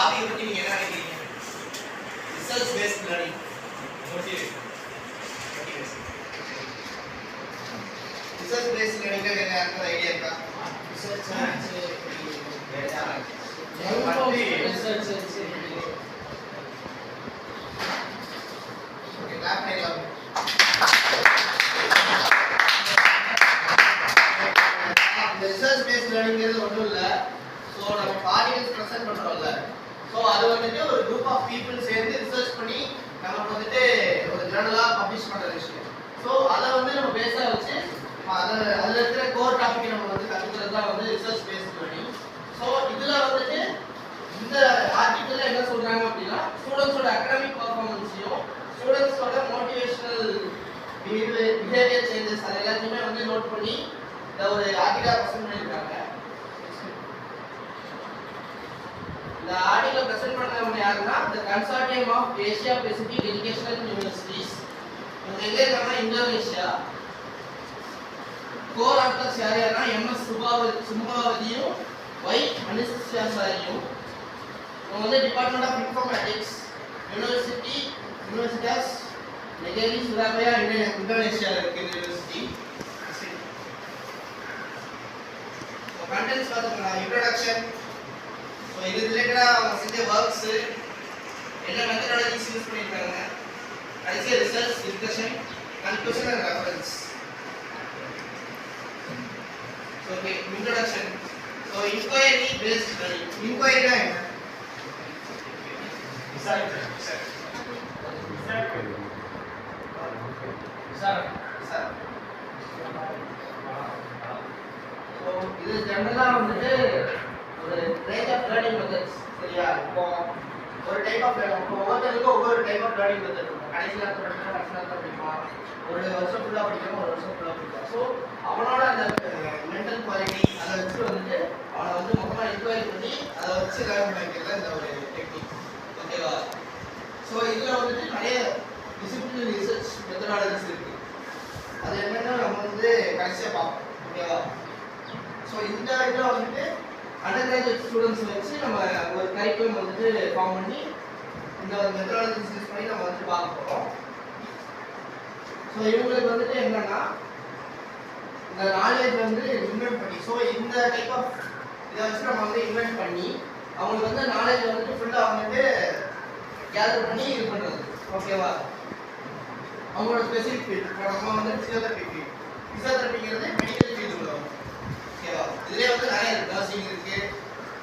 Topic பத்தி நீங்க என்ன நினைக்கிறீங்க? Result paste learning result paste learning என்ன அர்த்தம் ஐடியா இருக்கா? ரிசல்ட் ஓகே கிளாப் பண்ணிடலாம். ரிசர்ச் பேஸ்ட் லேர்னிங்கிறது ஒன்றும் இல்லை. ஸோ நம்ம ஆடியன்ஸ் ப்ரெசென்ட் பண்ணுறோம்ல, ஸோ அது வந்துட்டு ஒரு குரூப் ஆஃப் பீப்புள் சேர்ந்து ரிசர்ச் பண்ணி நமக்கு வந்துட்டு ஒரு ஜேர்னலாக பப்ளிஷ் பண்ணுற விஷயம். ஸோ அதை வந்து நம்ம பேஸாக வச்சு அதில் இருக்கிற கோர் டாபிக் நம்ம வந்து கற்றுக்கிறது தான் வந்து ரிசர்ச் பேஸ்ட் லேர்னிங். ஸோ இதில் வந்துட்டு இந்த ஆர்டிக்கலில் என்ன சொல்கிறாங்க அப்படின்னா, ஸ்டூடெண்ட்ஸோட அகாடமிக் பர்ஃபார்மன்ஸையும் ஸ்டூடெண்ட்ஸோட மோட்டிவேஷனல் பிஹேவியர் சேஞ்சஸ் அது எல்லாத்தையுமே வந்து நோட் பண்ணி இந்த ஒரு ஆர்டிக்கலை ப்ரெசென்ட் பண்ணியிருக்காங்க. இந்த ஆர்டிக்கலை ப்ரெசென்ட் பண்ணவங்க யாருன்னா, இந்த consortium of Asia Pacific educational universities. இவங்க எங்கே இருக்காங்கன்னா இந்தோனேஷியா. கோர் ஆத்தர்ஸ் யார் யாருன்னா எம்எஸ் சுபாவதியும் ஒய் அனிஸ்டாசாரியும். இவங்க வந்து டிபார்ட்மெண்ட் ஆஃப் இன்ஃபர்மேட்டிக்ஸ், யூனிவர்சிட்டாஸ் நெகரி சுராபயா இந்தோனேஷியாவில் இருக்கு இந்த யூனிவர்சிட்டி. கண்டென்ட்ஸ் பார்த்தீங்கன்னா இன்ட்ரோடக்ஷன், ஸோ இது ரிலேட்டடாக அவங்க செஞ்ச ஒர்க்ஸ் என்ன மெத்தடாலஜிஸ் யூஸ் பண்ணியிருக்காங்க, கடைசியாக research discussion, conclusion and reference. Okay introduction. So inquiry based learning. இன்கொயரினா என்ன? இது ஜெனரலா வந்துட்டு ஒரு ரேஞ்ச் ஆஃப் லேர்னிங் மெத்தட்ஸ். சரியா? இப்போ ஒரு டைப் ஆஃப் ஒவ்வொருத்தருக்கும் ஒவ்வொரு டைப் ஆஃப் லேர்னிங் மெத்தட் இருக்கும். கடைசி நேரத்தில் படிக்கணும், கடைசி நேரத்தில் படிக்கலாம், ஒரு வருஷம் ஃபுல்லாக படிக்கணும், ஒரு வருஷம் ஃபுல்லாக படிக்கலாம். ஸோ அவனோட அந்த மென்டல் குவாலிட்டி அதை வச்சு வந்துட்டு அவனை வந்து மொத்தமாக என்கொயரி பண்ணி அதை வச்சு லேர்ன் பண்ண வைக்கிறது இந்த ஒரு டெக்னிக். ஓகேவா? ஸோ இதில் வந்துட்டு நிறைய டிசிப்ளினரி ரிசர்ச் மெத்தடாலஜிஸ் இருக்குது. அது என்னென்னா நம்ம வந்து கடைசியாக பார்ப்போம். ஓகேவா? ஸோ இந்த இதில் வந்துட்டு அண்டர் கிராஜுவேட் ஸ்டூடெண்ட்ஸ் வச்சு நம்ம ஒரு கரிக்குலம் வந்துட்டு ஃபார்ம் பண்ணி இந்த மெத்தடாலஜிஸ் யூஸ் பண்ணி நம்ம வந்துட்டு பார்க்க போகிறோம். ஸோ இவங்களுக்கு வந்துட்டு என்னன்னா இந்த நாலேஜ் வந்து இன்வென்ட் பண்ணி, ஸோ இந்த டைப் ஆஃப் இதை வச்சு நம்ம வந்து இன்வென்ட் பண்ணி அவங்களுக்கு வந்து நாலேஜ் வந்துட்டு ஃபுல்லாக வந்துட்டு கேதர் பண்ணி இது பண்ணுறது. ஓகேவா? அவங்களோட ஸ்பெசிஃபிக் ஃபீல்ட். இப்போ நம்ம வந்து ஃபிசியோதெரபி ஃபீல்ட். ஃபிசியோதெரபிங்கிறது மெடிக்கல் ஃபீல்டு உள்ளவங்க. ஓகேவா? இதுலேயே வந்து நிறைய இருக்குது. நர்சிங் இருக்குது,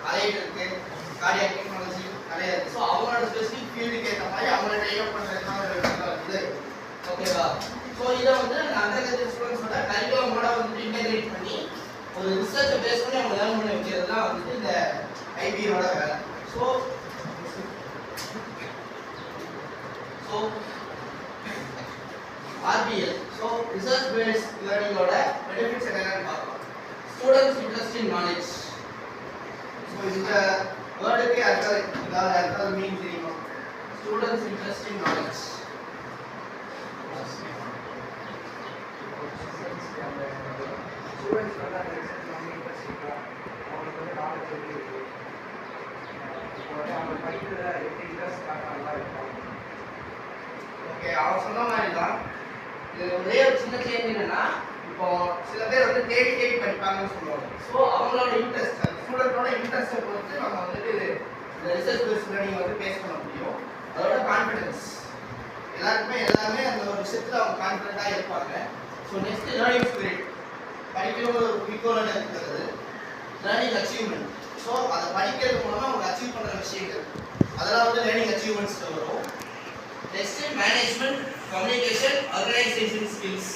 அலைட் இருக்குது, கார்டியாக் டெக்னாலஜி நிறைய இருக்குது. ஸோ அவங்களோட ஸ்பெசிஃபிக் ஃபீல்டுக்கு ஏற்ற மாதிரி அவங்கள டெவலப் பண்ணுறதுக்கான இது. ஓகேவா? ஸோ இதை வந்து அண்டர் கிராஜுவேட் ஸ்டூடெண்ட்ஸோட கரிக்குலமோட வந்துட்டு இன்டெகிரேட் பண்ணி ஒரு ரிசர்ச்சை பேஸ் பண்ணி அவங்க லேர்ன் பண்ணி வைக்கிறது தான் வந்துட்டு இந்த ஐபியோட வேலை. So RBL. So research based லேர்னிங்கோட பெனிஃபிட்ஸ் என்னென்னு பார்க்கலாம். Students interest in knowledge. So இந்த வேர்டுக்கு அர்த்தம் மீன் தெரியுமா? Students interest in knowledge. Students வந்து அந்த ரிசர்ச் நம்ம இன்ட்ரெஸ்ட் இருக்கா, அவங்களுக்கு வந்து நாலேஜ் எப்படி இருக்கு, இப்போ வந்து அவங்க படிக்கிறத எப்படி இன்ட்ரெஸ்ட் காட்டாங்களா இருப்பாங்க. ஓகே, அவன் சொன்ன மாதிரி தான். இது ஒரே ஒரு சின்ன சேஞ்ச் என்னன்னா, இப்போ சில பேர் வந்து தேடி தேடி படிப்பாங்கன்னு சொல்லுவாங்க. ஸோ அவங்களோட இன்ட்ரெஸ்ட், ஸ்டூடெண்ட்டோட இன்ட்ரெஸ்ட்டை பொறுத்து நம்ம வந்துட்டு இந்த ரிசர்ச் பேஸ்ட் லேர்னிங் வந்து பேஸ் பண்ண முடியும். அதோட கான்ஃபிடன்ஸ் எல்லாமே அந்த ஒரு விஷயத்தில் அவங்க கான்ஃபிடென்ட்டாக இருப்பாங்க. So next learning spirit. படிக்கணும் ஒரு குறிக்கோளோட இருக்கிறது. Learning achievement. ஸோ அதை படிக்கிறது மூலமாக அவங்க அச்சீவ் பண்ணுற விஷயங்கள் அதெல்லாம் வந்து லேர்னிங் அச்சீவ்மெண்ட்ஸில் வரும். Next management, communication, organisation skills.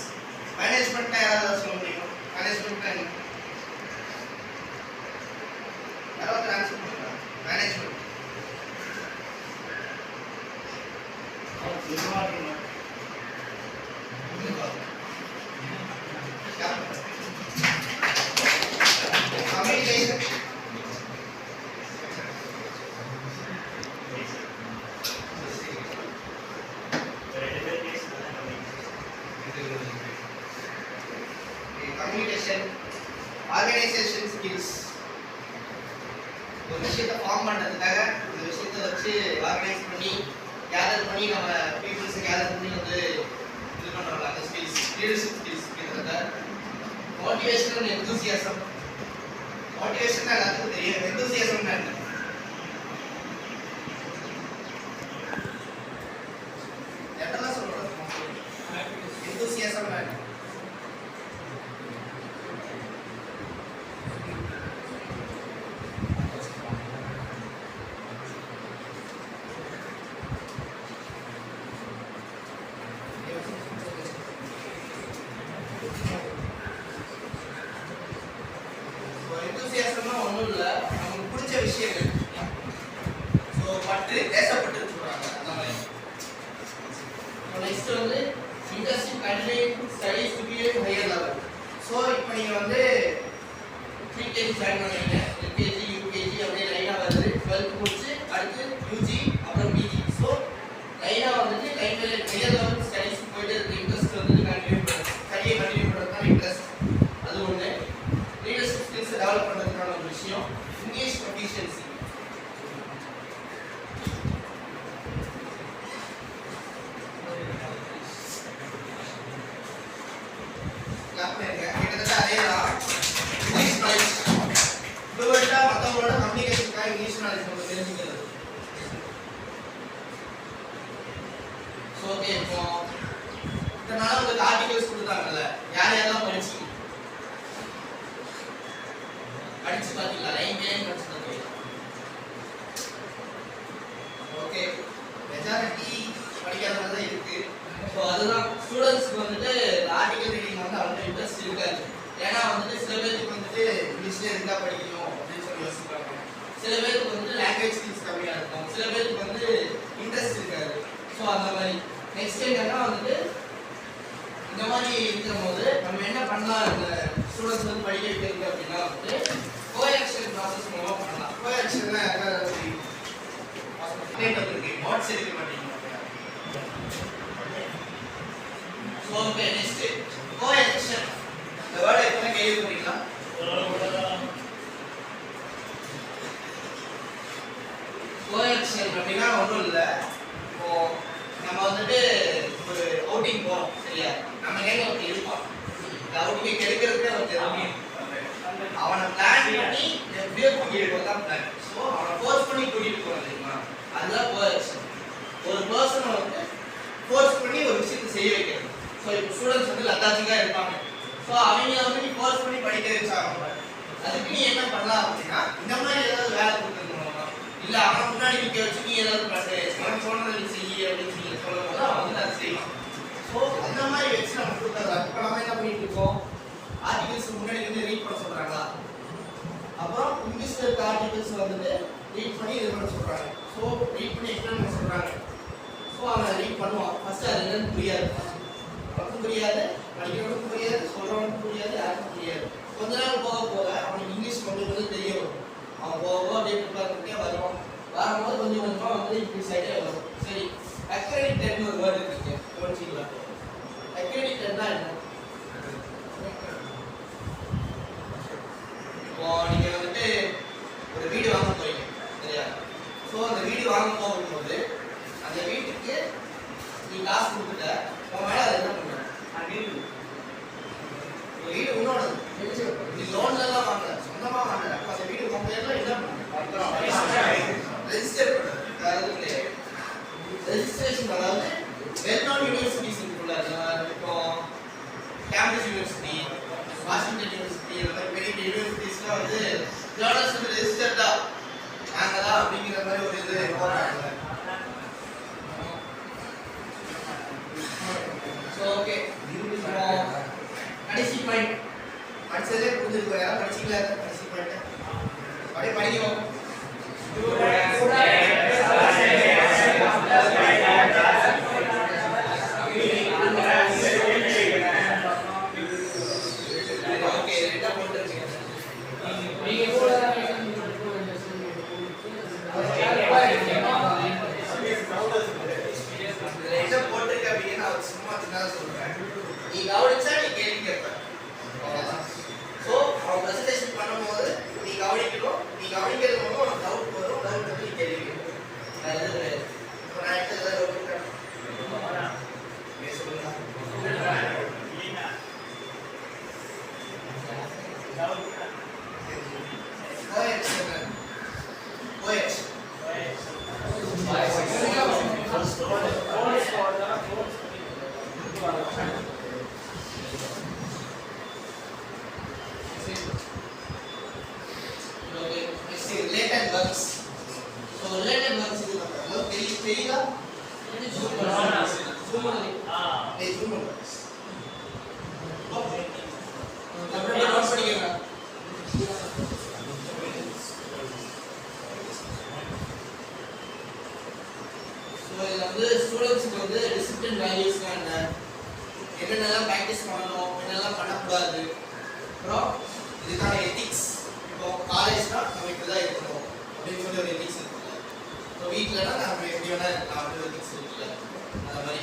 மேனேஜ்மெண்ட்னா யாராவது சொல்ல முடியும்? மேனேஜ்மெண்ட் யாராவது ஆன்சர் பண்ணுங்க. Management communication organisation skills. ஒரு விஷயத்தை ஃபார்ம் பண்ணுறதுக்காக இந்த விஷயத்தை வச்சு ஆர்கனைஸ் பண்ணி கேதர் பண்ணி நம்ம பீப்புள்ஸை கேதர் பண்ணி வந்து இது பண்ணுறோம்ல அந்த ஸ்கில்ஸ் லீடர்ஷிப் ஸ்கில்ஸ் கிட்டத்தட்ட மோட்டிவேஷன் அண்ட் எந்தூசியாசம். மோட்டிவேஷன் எல்லாத்துக்கும் தெரியும், எந்தூசியாசம்னா என்ன? எட்டெல்லாம் சொல்கிறோம் எந்தூசியாசம்னா என்ன? ஒன்றும் இல்லை, நமக்கு பிடிச்ச விஷயங்கள். ஸோ பற்று தேசப்பட்டு சொல்கிறாங்க அந்த மாதிரி. நெக்ஸ்ட் வந்து interest in continuing studies to be at higher level. So இப்போ நீங்கள் வந்து ப்ரீகேஜி ஜாயின் பண்ணுவீங்க, எல்கேஜி யூகேஜி அப்படியே லைனாக வருது. 12th முடிச்சு அடுத்து யூஜி அப்புறம் பிஜி. ஸோ லைனாக வந்துட்டு ஹையர் லெவல் ஸ்டடீஸ் போயிட்டு இருக்க இன்ட்ரெஸ்ட் வந்துட்டு கண்டினியூ பண்ணுறது, ஸ்டடியை கண்டினியூ பண்ணுறது தான் இன்ட்ரெஸ்ட். அது ஒன்று. லீடர்ஷிப் ஸ்கில்ஸை டெவலப் பண்ணுறதுக்கான ஒரு விஷயம் இங்கிலீஷ் ப்ரொஃபிஷியன்சி. கிட்டத்தட்ட அதே தான். இங்கிலீஷ் நாலேஜ் ஃப்ளூவெண்ட்டாக மற்றவங்களோட கம்யூனிகேஷனுக்காக இங்கிலீஷ் நாலேஜ் நம்ம தெரிஞ்சுக்கிறது. ஸோ ஓகே, இப்போ இதனால உங்களுக்கு ஆர்டிகல்ஸ் கொடுத்தாங்கல்ல, யார் யாரெல்லாம் படிச்சு பார்த்தீங்களா? லைன் படிச்சு பார்த்தீங்களா? ஓகே, மெஜாரிட்டி படிக்காத மாதிரி தான் இருக்கு. ஸோ அதுதான் ஸ்டூடெண்ட்ஸ்க்கு வந்துட்டு ஆர்டிகல் ரீடிங் வந்து அவ்வளோ இன்ட்ரெஸ்ட் இருக்காது. ஏன்னா வந்துட்டு சில பேருக்கு வந்துட்டு இங்கிலீஷ்லேயே இருந்தால் படிக்கணும் அப்படின்னு சொல்லி யோசிப்பாங்க. சில பேருக்கு வந்து லாங்குவேஜ் ஸ்கில்ஸ் கம்மியாக இருக்கும், சில பேருக்கு வந்து இன்ட்ரெஸ்ட் இருக்காது. ஸோ அந்த மாதிரி நெக்ஸ்ட் என்னன்னா வந்துட்டு இந்த மாதிரி இருக்கிற போது நம்ம என்ன பண்ணலாம், இந்த ஸ்டூடெண்ட்ஸ் வந்து படிக்க வைக்கிறது அப்படின்னா வந்து கோஆக்ஷன் ப்ராசஸ் மூலமா பண்ணலாம். கோஆக்ஷன்னா இருக்கு, நோட்ஸ் எடுக்க மாட்டீங்க. So okay, next coaction. இந்த வேர்டை எப்போ கேள்விப்பட்டீங்களா? கோஆக்ஷன் அப்படின்னா ஒன்றும் இல்லை. இப்போ நம்ம வந்துட்டு ஒரு அவுட்டிங் போகிறோம், சரியா? நம்ம எங்க ஒருத்தர் இருப்பான், இந்த அவுட்டிங் கெடுக்கிறதுக்கு ஒருத்தர் அவனை பிளான் பண்ணி எப்படியோ கூட்டிட்டு போதான் பிளான். ஸோ அவனை ஃபோர்ஸ் பண்ணி கூட்டிட்டு போறது தெரியுமா, அதுதான் கோஆக்ஷன். ஒரு பர்சனை வந்து ஃபோர்ஸ் பண்ணி ஒரு விஷயத்தை செய்ய வைக்கிறது. ஸோ இப்போ ஸ்டூடெண்ட்ஸ் வந்து லத்தாச்சிக்காக இருப்பாங்க. ஸோ அவங்க வந்து நீ ஃபோர்ஸ் பண்ணி படிக்க வச்சாங்க. அதுக்கு நீ என்ன பண்ணலாம் அப்படின்னா இந்த மாதிரி ஏதாவது வேலை கொடுத்துருக்கணுமா, இல்லை அவனை முன்னாடி நிற்க வச்சு நீ ஏதாவது பண்ணு, அவன் சொன்னதை நீ செய்ய அப்படின்னு சொல்லி சொல்லும் போது அவன் வந்து அதை செய்வான். ஸோ அந்த மாதிரி வச்சு நம்ம கொடுத்துறதா. இப்போ நம்ம என்ன பண்ணிட்டு இருக்கோம், ஆர்டிகல்ஸ் முன்னாடி வந்து ரீட் பண்ண சொல்றாங்களா, அப்புறம் இங்கிலீஷ்ல இருக்க ஆர்டிகல்ஸ் வந்துட்டு ரீட் பண்ணி இது பண்ண சொல்றாங்க. ஸோ ரீட் பண்ணி எக்ஸ்பிளைன் பண்ண சொல்றாங்க. ஸோ அவன் ரீட் பண்ணுவான். ஃபர்ஸ்ட் அது என்னன்னு புரியாது, அவனுக்கும் புரியாது, படிக்கிறவனுக்கும் புரியாது, சொல்றவனுக்கும் புரியாது, யாருக்கும் புரியாது. கொஞ்ச நாள் போக போக அவனுக்கு இங்கிலீஷ் கொஞ்சம் கொஞ்சம் தெரிய வரும். அவன் போக போக அப்படியே ப்ரிப்பேர் வருவான். வரும்போது கொஞ்சம் கொஞ்சமாக வந்து இப்படி சைடே வரும். சரி, அக்ரெடிட்டட்னு ஒரு வேர்டு இருக்கு, கவனிச்சிங்களா? அக்ரெடிட்டட்னா என்ன? இப்போ நீங்க வந்துட்டு ஒரு வீடு வாங்க போறீங்க, சரியா? ஸோ அந்த வீடு வாங்க போகும்போது அந்த வீட்டுக்கு நீ காசு கொடுத்துட்ட, உன் மேல அதை என்ன பண்ற? வீடு உன்னோடது, நீ லோன்ல தான் வாங்கல, சொந்தமா வாங்கல. அப்ப அந்த வீடு உன் பேர்ல என்ன பண்ற? ரெஜிஸ்டர் பண்றது. ரெஜிஸ்ட்ரேஷன் அதாவது வெல் நோன் யூனிவர்சிட்டிஸ் இருக்குல்ல, இப்போ கேம்பிரிட்ஜ் யூனிவர்சிட்டி, வாஷிங்டன் யூனிவர்சிட்டி, அந்த பெரிய யூனிவர்சிட்டிஸ்லாம் வந்து ஜேர்னல்ஸ் வந்து ரெஜிஸ்டர்டா நாங்க தான் அப்படிங்கிற மாதிரி ஒரு இது போறாங்க. ஸோ ஓகே, கடைசி பாயிண்ட் படிச்சதே புரிஞ்சிருக்கோம். யாரும் படிச்சிக்கல, கடைசி பாயிண்ட் அப்படியே படிக்கிறோம். நீ கவனிச்சா நீ கேள்வி கேட்ப. ஸோ அவன் ப்ரெசன்டேஷன் பண்ணும்போது நீ கவனிக்கணும். நீ கவனிக்கிறது மூலம் உனக்கு டவுட் வரும். சொல்லவே மனசுக்கு நம்ம தெரியுதா ஜூம் பண்ணு டேய் ஜூம் பண்ணு அப்படியே நோட் பண்ணிக்கங்க சோ இது வந்து ஸ்டூடண்ட்ஸ்க்கு வந்து டிசிப்ளின் வேல்யூஸ்னா என்னென்னலாம் பிராக்டிஸ் பண்ணணும் என்னெல்லாம் பண்ணக்கூடாது அப்புறம் இதுக்கான எத்திக்ஸ் இப்போ காலேஜ்னா நம்ம இப்படி தான் இருக்கணும் அப்படின்னு சொல்லி ஒரு எத்திக்ஸ் இருக்குல்ல இப்போ வீட்டிலனா நம்ம எப்படி வேணா இருக்கலாம் அப்படின்னு எத்திக்ஸ் இருக்குல்ல அந்த மாதிரி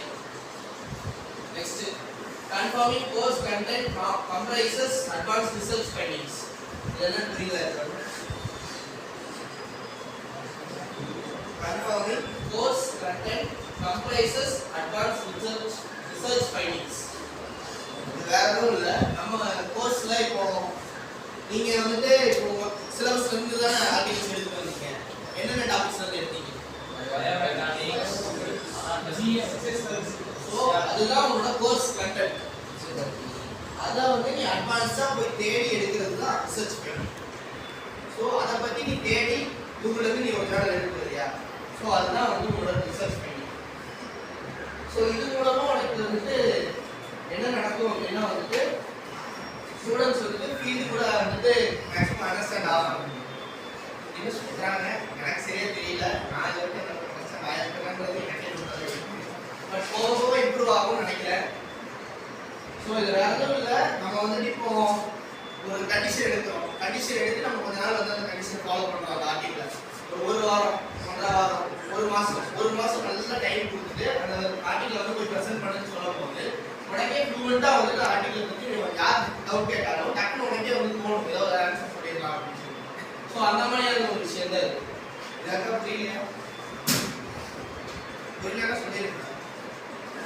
next conforming course content comprises advance research findings இதெல்லாம் புரியல conforming course content comprises advance research findings இது வேற எதுவும் இல்லை நம்ம கோர்ஸ்ல இப்போ நீங்க வந்து இப்போ சிலபஸ்ல இருந்து தான் ஆர்டிகல்ஸ் எடுத்து வந்தீங்க என்னென்ன டாபிக்ஸ்ல இருந்து எடுத்தீங்க பயோமெக்கானிக்ஸ் சோ அதுதான் உங்களோட கோர்ஸ் கண்டென்ட் அத வந்து நீ அட்வான்ஸா போய் தேடி எடுக்கிறது தான் ரிசர்ச் பண்ணி சோ அத பத்தி நீ தேடி கூகுள்ல இருந்து நீ ஒரு ஜர்னல் எடுக்கறியா சோ அதுதான் வந்து உங்களோட ரிசர்ச் பண்ணி சோ இது மூலமா உனக்கு வந்து என்ன நடக்கும் அப்படின்னா வந்து ஸ்டூடண்ட்ஸ் வந்து ஃபீல்டு கூட வந்து மேக்ஸிமம் அண்டர்ஸ்டாண்ட் ஆகும் என்ன சொல்றாங்க எனக்கு சரியா தெரியல நான் இது வந்து என்ன அண்டர்ஸ்டாண்ட் ஆயிருக்கேன்றது எனக்கே தெரியல பட் போக போக இம்ப்ரூவ் ஆகும்னு நினைக்கிறேன் ஸோ இது வேற எதுவும் இல்லை நம்ம வந்து இப்போ ஒரு கண்டிஷன் எடுக்கிறோம் கண்டிஷன் எடுத்து நம்ம கொஞ்ச நாள் வந்து அந்த கண்டிஷன் ஃபாலோ பண்ணுறோம் அந்த ஆர்டிகில் ஒரு வாரம் 1.5 வாரம் ஒரு மாதம் நல்லா டைம் கொடுத்துட்டு அந்த ஆர்டிகில் வந்து போய் ப்ரெசென்ட் பண்ணுன்னு சொல்லும் போது உடனே ஃப்ளூவெண்டா வந்து ஆர்டிகல் பத்தி யார் டவுட் கேட்டாலும் டக்குனு உடனே வந்து தோணும் ஏதோ ஒரு ஆன்சர் பண்ணிடலாம் அப்படின்னு சொல்லி ஸோ அந்த மாதிரியான ஒரு விஷயம் தான் இருக்கு இதெல்லாம் புரியலையா புரியலன்னா சொல்லியிருக்கேன்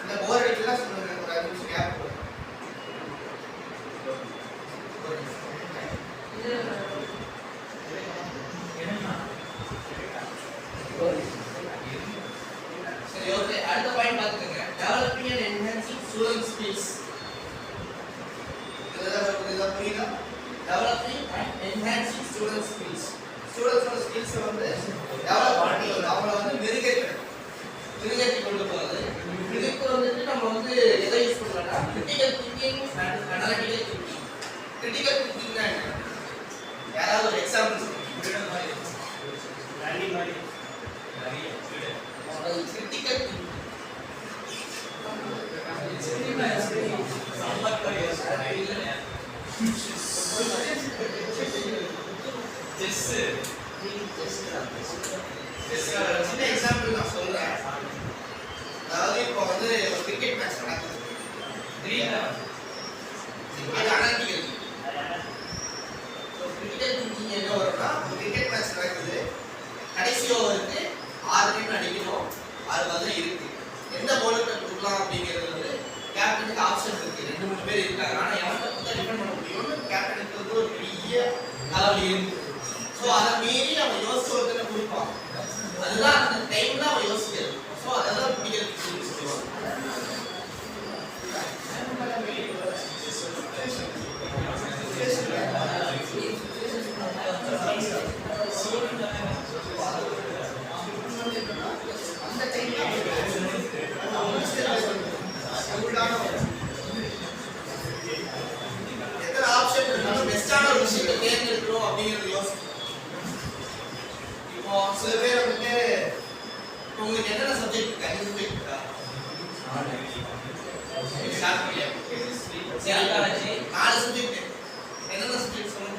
இந்த போர் அடிக்கலாம் சொல்லுங்க ஒரு 5 நிமிஷம் கேப் சரி ஓகே அடுத்த பாயிண்ட் பார்த்துக்கங்க developing and enhancing student skills இதெல்லாம் புரியுதா developing and enhancing student skills ஸ்டூடெண்ட்ஸோட ஸ்கில்ஸ் வந்து டெவலப் பண்ணி அவங்கள வந்து மெருகேற்றி கொண்டு போகிறது இதுக்கு வந்துட்டு நம்ம வந்து எதை யூஸ் பண்ணலாம்னா critical thinking and analytical thinking critical திங்கிங்னா என்ன யாராவது ஒரு எக்ஸாம்பிள் கிரிட்டிக்கல் சின்ன எக்ஸாம்பிள் நான் சொல்றேன் அதாவது இப்போ வந்து ஒரு கிரிக்கெட் மேட்ச் நடக்குது அது அனலிட்டிக்கல் கிரிக்கெட் திங்கிங் என்ன வரும்னா ஒரு கிரிக்கெட் மேட்ச் நடக்குது கடைசி ஓவருக்கு 6 ரன் அடிக்கணும் 6 பதில் இருக்கு எந்த பவுலர் கொடுக்கலாம் அப்படிங்கிறது வந்து கேப்டனுக்கு ஆப்ஷன் இருக்கு 2-3 பேர் இருக்காங்க ஆனா எவன்கிட்ட கொடுத்தா டிபெண்ட் பண்ண முடியும்னு கேப்டனுக்கு வந்து ஒரு பெரிய அளவு இருக்கு ஸோ அதை மீறி அவன் யோசிச்சு ஒருத்தனை கொடுப்பான் அதுதான் அந்த டைம்ல அவன் யோசிக்கிறது ஸோ அதெல்லாம் பிடிக்கிறது சொல்லுவாங்க அந்த டைம்ல எத்தனை ஆப்ஷன் இருந்தாலும் பெஸ்டான ஒரு விஷயத்தை தேர்ந்தெடுக்கிறோம் அப்படிங்கிறது யோசிக்கும் இப்போ சில பேர் வந்து உங்களுக்கு என்னென்ன சப்ஜெக்ட் இருக்கா இருக்கா 4 சப்ஜெக்ட் என்னென்ன சப்ஜெக்ட் சொல்லுங்க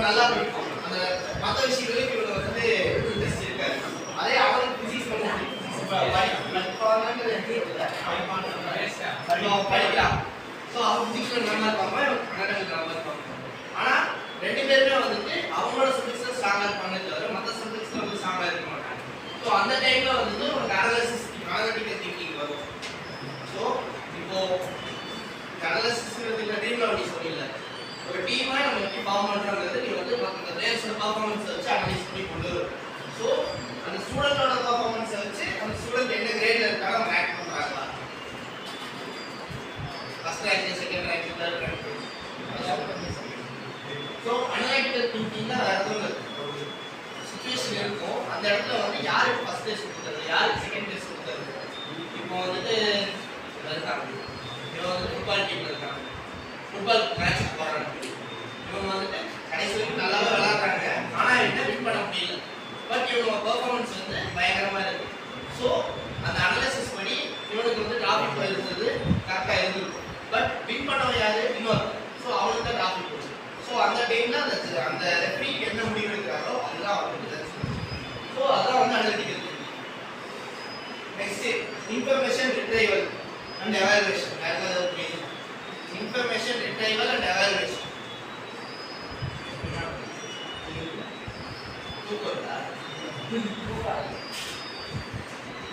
நல்லா படிக்கும் அந்த மற்ற விஷயங்களுக்கு இவங்க வந்து இன்ட்ரெஸ்ட் இருக்காது சப்ஜெக்ட்ஸ்ல நல்லா இருப்பாங்க, அகாடமிக்ல நல்லா இருப்பாங்க. ஆனா ரெண்டு பேருமே வந்துட்டு அவங்களோட சப்ஜெக்ட்ஸ்ல ஸ்ட்ராங்கா இருப்பாங்க தவிர மற்ற சப்ஜெக்ட்ஸ்ல வந்து ஸ்ட்ராங்கா இருக்க மாட்டாங்க. ஸோ அந்த டைம்ல வந்துட்டு ஒரு அனாலிட்டிக்கல் திங்கிங் வரும். ஸோ இப்போ அனாலிசிஸ்ங்கிறது டீம்ல அப்படி சொல்லல, ஒரு டீமா நம்ம எப்படி ஃபார்ம் பண்றோங்கிறது நீ வந்து மற்ற பிளேயர்ஸோட பர்ஃபார்மன்ஸ் வச்சு அனலைஸ் பண்ணி கொண்டு வரும். ஸோ அந்த ஸ்டூடெண்டோட பர்ஃபார்மன்ஸ் வச்சு அந்த ஸ்டூடெண்ட் என்ன கிரேட்ல இருக்காங்க அவங்க ஆக்ட் பண்றாங்களா, first rank, second rank, third rank. So analytical thinking தான் வேற எதுவும் இல்லை. சிச்சுவேஷன் இருக்கும், அந்த இடத்துல வந்து யாருக்கு ஃபர்ஸ்ட் பிளேஸ் கொடுக்குறது, யாருக்கு செகண்ட் பிளேஸ் கொடுக்குறது. இப்போ வந்துட்டு இருக்காங்க, இவங்க வந்து ஃபுட்பால் டீம்ல இருக்காங்க, ஃபுட்பால் மேட்ச் போறாங்க, இவங்க வந்துட்டு கடைசி வரைக்கும் நல்லாவே விளையாடுறாங்க, ஆனா என்ன வின் பண்ண முடியல. பட் இவங்க பெர்ஃபார்மன்ஸ் வந்து பயங்கரமா இருக்கு. ஸோ அந்த அனலைசிஸ் படி இவனுக்கு வந்து டிராஃபிக் போயிருந்தது கரெக்டாக இருந்திருக்கும். பட் வின் பண்ணவன் யாரு, இன்னொரு. ஸோ அவனுக்கு தான் டிராஃபிக் போச்சு. ஸோ அந்த டைம்ல அந்த ரெஃப்ரி என்ன முடிவு எடுக்கிறாரோ அதுதான் அவனுக்கு. ஸோ அதான் வந்து analytical. Next information retrieval and evaluation. Information retrieval and evaluation.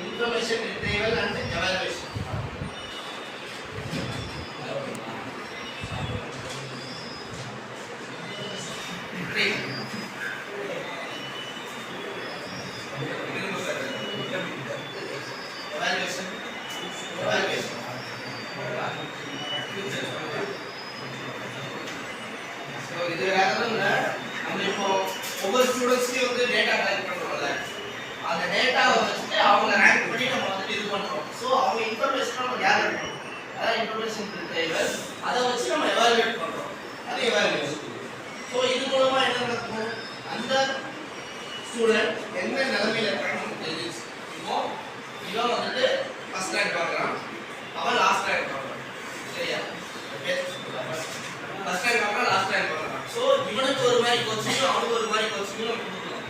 Information retrieval and evaluation. Evaluation. So இது வேறதுல நம்ம இப்போ ஒவ்வொரு ஸ்டூடண்ட்ஸ்க்கு வந்து டேட்டா கலெக்ட் பண்றோம்ல, அந்த டேட்டாவை வச்சுட்டு அவங்க ரேங்க் பண்ணி நம்ம வந்து இது பண்றோம். ஸோ அவங்க இன்ஃபர்மேஷன் நம்ம கேதர் பண்றோம், அதான் இன்ஃபர்மேஷன் ரிட்ரைவல். அதை வச்சு நம்ம எவாலுவேட் பண்றோம், அது எவாலுவேஷன். ஸோ இது மூலமா என்ன நடக்கும், அந்த ஸ்டூடெண்ட் எந்த நிலைமையில இருக்கான்னு நமக்கு தெரியுது. இப்போ இவன் வந்துட்டு ஃபர்ஸ்ட் ரேங்க் வாங்குறான், அவன் லாஸ்ட் ரேங்க் வாங்குறான், சரியா? ஃபர்ஸ்ட் ரேங்க் வாங்குறான், லாஸ்ட் ரேங்க் வாங்குறான். ஸோ இவனுக்கு ஒரு மாதிரி கோச்சிங்கும் அவனுக்கு ஒரு மாதிரி கோச்சிங்கும் நம்ம கொடுக்கணும்.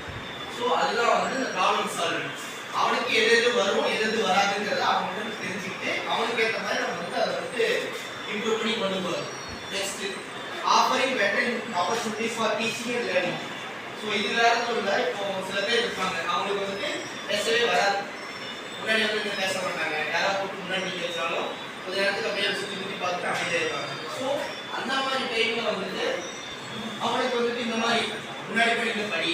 ஸோ அதுதான் வந்து இந்த ப்ராப்ளம் சால்விங். அவனுக்கு எது எது வரும் எது எது வராதுங்கிறத அவனுக்கு தெரிஞ்சுக்கிட்டு அவனுக்கு ஏற்ற மாதிரி நம்ம வந்து அதை வந்து இம்ப்ரூவ் பண்ணி கொண்டு போகணும். Next offering better opportunities for teaching and learning. So இது வேற இல்லை, இப்போ சில பேர் இருப்பாங்க அவங்களுக்கு வந்துட்டு பேசவே வராது, முன்னாடி வந்து பேச மாட்டாங்க, யாராவது கூப்பிட்டு முன்னாடி நீங்கள் வச்சாலும் கொஞ்ச நேரத்துக்கு அப்படியே சுற்றி சுற்றி பார்த்துட்டு அமைதியாயிருவாங்க. ஸோ அந்த மாதிரி டைம்ல வந்துட்டு அவனுக்கு வந்துட்டு இந்த மாதிரி முன்னாடி போய் இந்த படி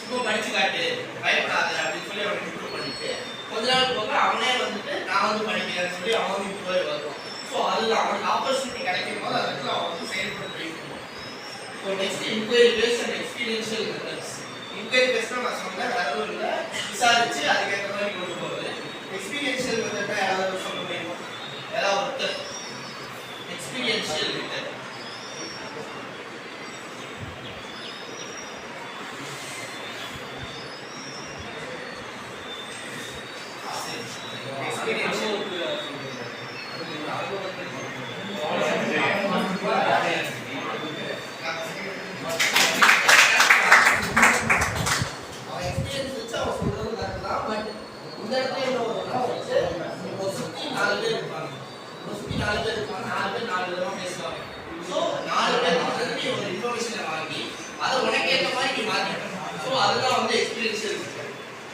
இப்போ படிச்சு காட்டு, பயப்படாது அப்படின்னு சொல்லி அவனுக்கு இம்ப்ரூவ் பண்ணிட்டு கொஞ்ச நாள் போக அவனே வந்துட்டு நான் வந்து படிக்கிறேன்னு சொல்லி அவன் வந்து இம்ப்ரூவ் வருவான். ஸோ அதுதான் அவனுக்கு ஆப்பர்ச்சுனிட்டி கிடைக்கும் போது அதுக்கு அவன் வந்து செயல்பட்டு வைக்கணும். So next inquiry base and experiential methods. Inquiry பேஸ்னா நான் சொன்னேன் வேற எதுவும் இல்லை, விசாரிச்சு அதுக்கேற்ற மாதிரி கொண்டு போகிறது. எக்ஸ்பீரியன்ஷியல் மெத்தட்னா யாராவது சொல்ல முடியுமா, ஏதாவது ஒருத்தர்? எக்ஸ்பீரியன்ஷியல் மெத்தட்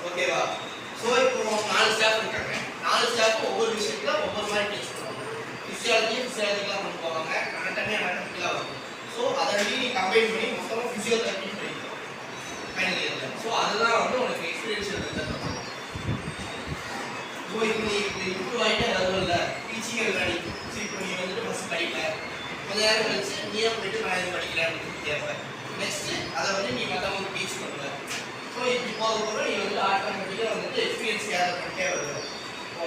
ஓகேவா? ஸோ இப்போ 4 ஸ்டாஃப் இருக்காங்க, 4 ஸ்டாஃப் ஒவ்வொரு விஷயத்துல ஒவ்வொரு மாதிரி டீச் பண்ணுவாங்க. ஃபிசியாலஜிக்கெலாம் கொண்டு போவாங்க, அனாட்டமிக்கலாக வரும். ஸோ அதை நீ கம்பைன் பண்ணி மொத்தமாக ஃபிசியோதெரப்பி பண்ணிக்கலாம் ஃபைனல் இயரில். ஸோ அதுதான் வந்து உனக்கு எக்ஸ்பீரியன்ஷியல் மெத்தட். ஸோ இப்போ நீ இம்ப்ரூவ் ஆகிட்டே வரவும் இல்லை, டீச்சிங் அண்ட் லேர்னிங். ஸோ இப்போ நீ வந்துட்டு ஃபஸ்ட் படிப்பேன், கொஞ்ச நேரம் கழிச்சு நீயே போயிட்டு நான் இது படிக்கிறேன் அப்படின்னு கேட்பேன். நெக்ஸ்ட்டு அதை வந்து நீ மற்றவங்களுக்கு டீச் பண்ணுவேன். ஸோ இப்படி போக நீ வந்து ஆட்டோமேட்டிக்காக வந்துட்டு எக்ஸ்பீரியன்ஸ் கேதர் பண்ணிட்டே வருவேன். இப்போ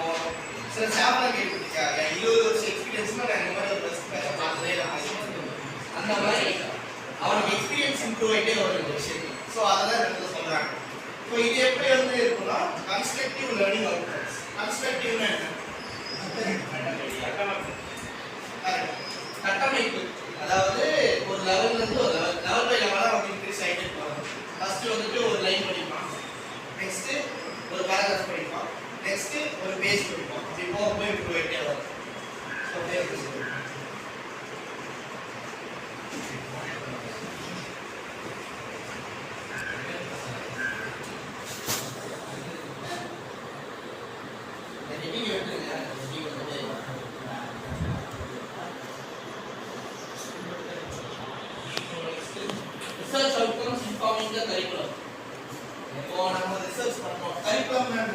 சில ஸ்டாஃப்லாம் கேட்டுருக்காங்க 20 வருஷம் எக்ஸ்பீரியன்ஸ்னால் நான் இந்த மாதிரி ஒரு பஸ் பார்த்ததே இல்லை, அந்த மாதிரி அவனுக்கு எக்ஸ்பீரியன்ஸ் இம்ப்ரூவ் ஆகிட்டே வரும் இந்த விஷயத்துக்கு. ஸோ அதை தான் எனக்கு சொல்கிறாங்க. ஸோ இது எப்படி வந்து இருக்குன்னா கன்ஸ்ட்ரக்டிவ் லேர்னிங் அவுட்கம்ஸ். கன்ஸ்ட்ரக்டிவ்னா என்ன? கட்டமைப்பு. அதாவது ஒரு லெவல்லேருந்து ஒரு லெவல் பை லெவலாக வந்து இன்க்ரீஸ் ஆகிட்டே போகிறாங்க. ஃபர்ஸ்ட் வந்துட்டு ஒரு லைன் படிப்பான், நெக்ஸ்ட் ஒரு பேராகிராஃப் படிப்பான், நெக்ஸ்ட் ஒரு பேஜ் படிப்பான். அப்படி போக போய் இம்ப்ரூவ் ஆகிட்டே வரும். ஸோ ரிசர்ச் பண்றோம். கரிக்குலம் என்ன?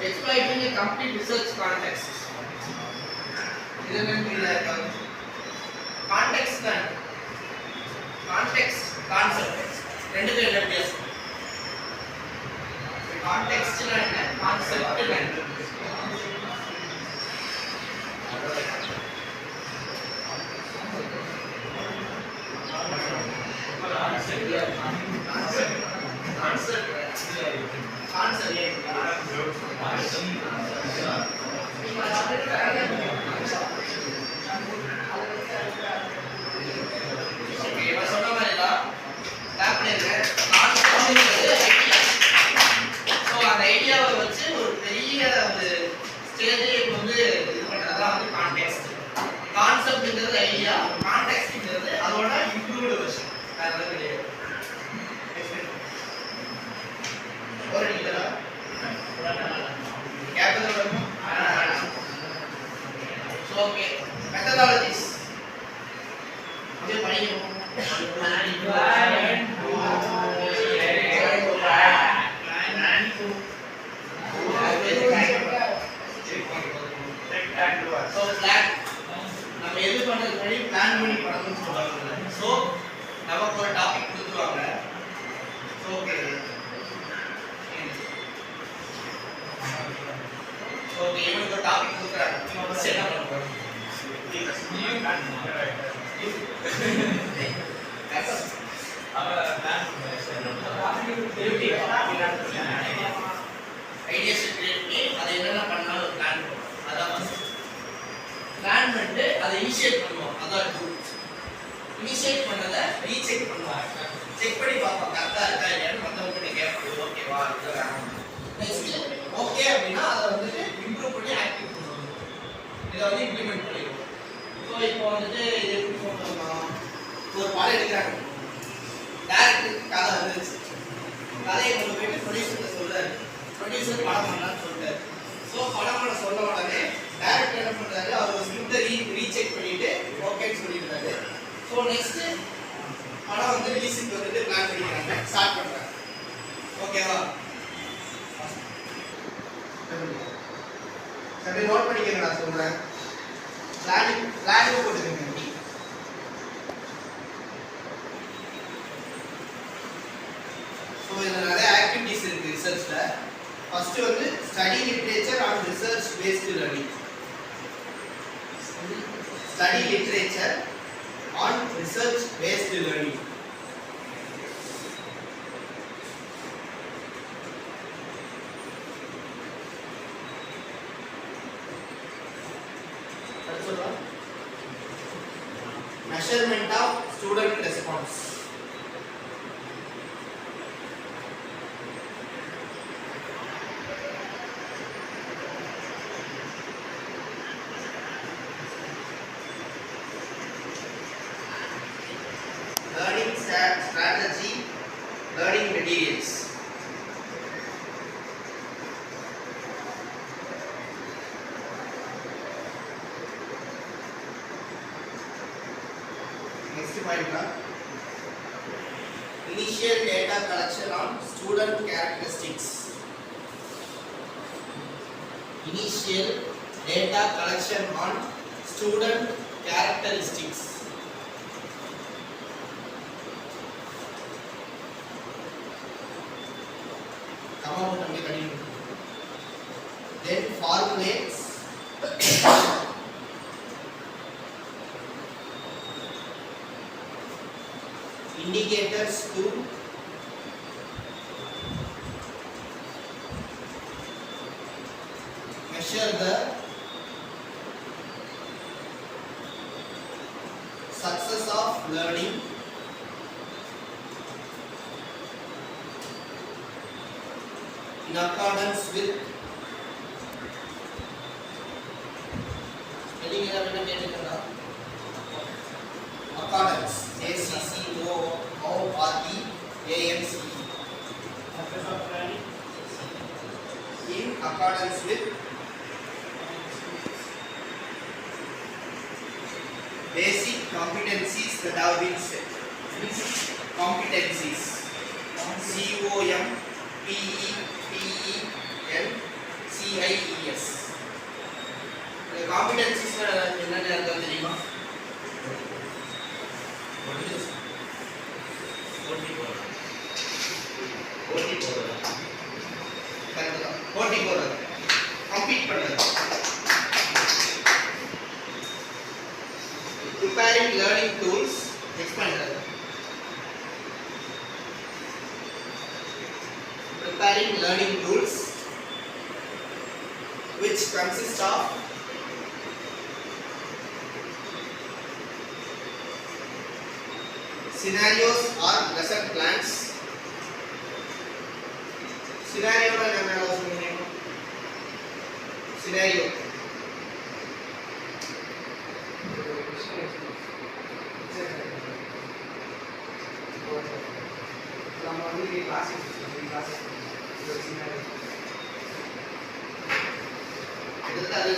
Exploiting a complete research context. Context and context concept. ரெண்டுக்கு என்ன வித்தியாசம்? Context என்ன? Concept என்ன? அப்படியே நோட் பண்ணிக்கங்க நான் சொல்றேன். பிளானிங் போட்டுக்கங்க. ஸோ இதில் நிறைய ஆக்டிவிட்டிஸ் இருக்கு ரிசர்ச்ல. ஃபர்ஸ்ட் வந்து study literature on research based learning. Study literature on research based learning. Measurement of student response. Learning strategy, learning materials. Next point, initial data collection on student characteristics. Initial data collection on student characteristics. Come out and continue. Then formulates indicators to measure the success of learning in accordance with spelling era venna ketukanga accordance ACCOORDANCE in accordance with basic competencies that have been set. Competencies COMPETENCIES. The competencies என்னென்ன அர்த்தம் தெரியுமா? போட்டி போடுறது, compete பண்றது. Preparing learning tools, next பண்றது. Preparing learning tools which consist of scenarios or lesson plans. Scenario na naman ako sumunod. Scenario. Itu tadi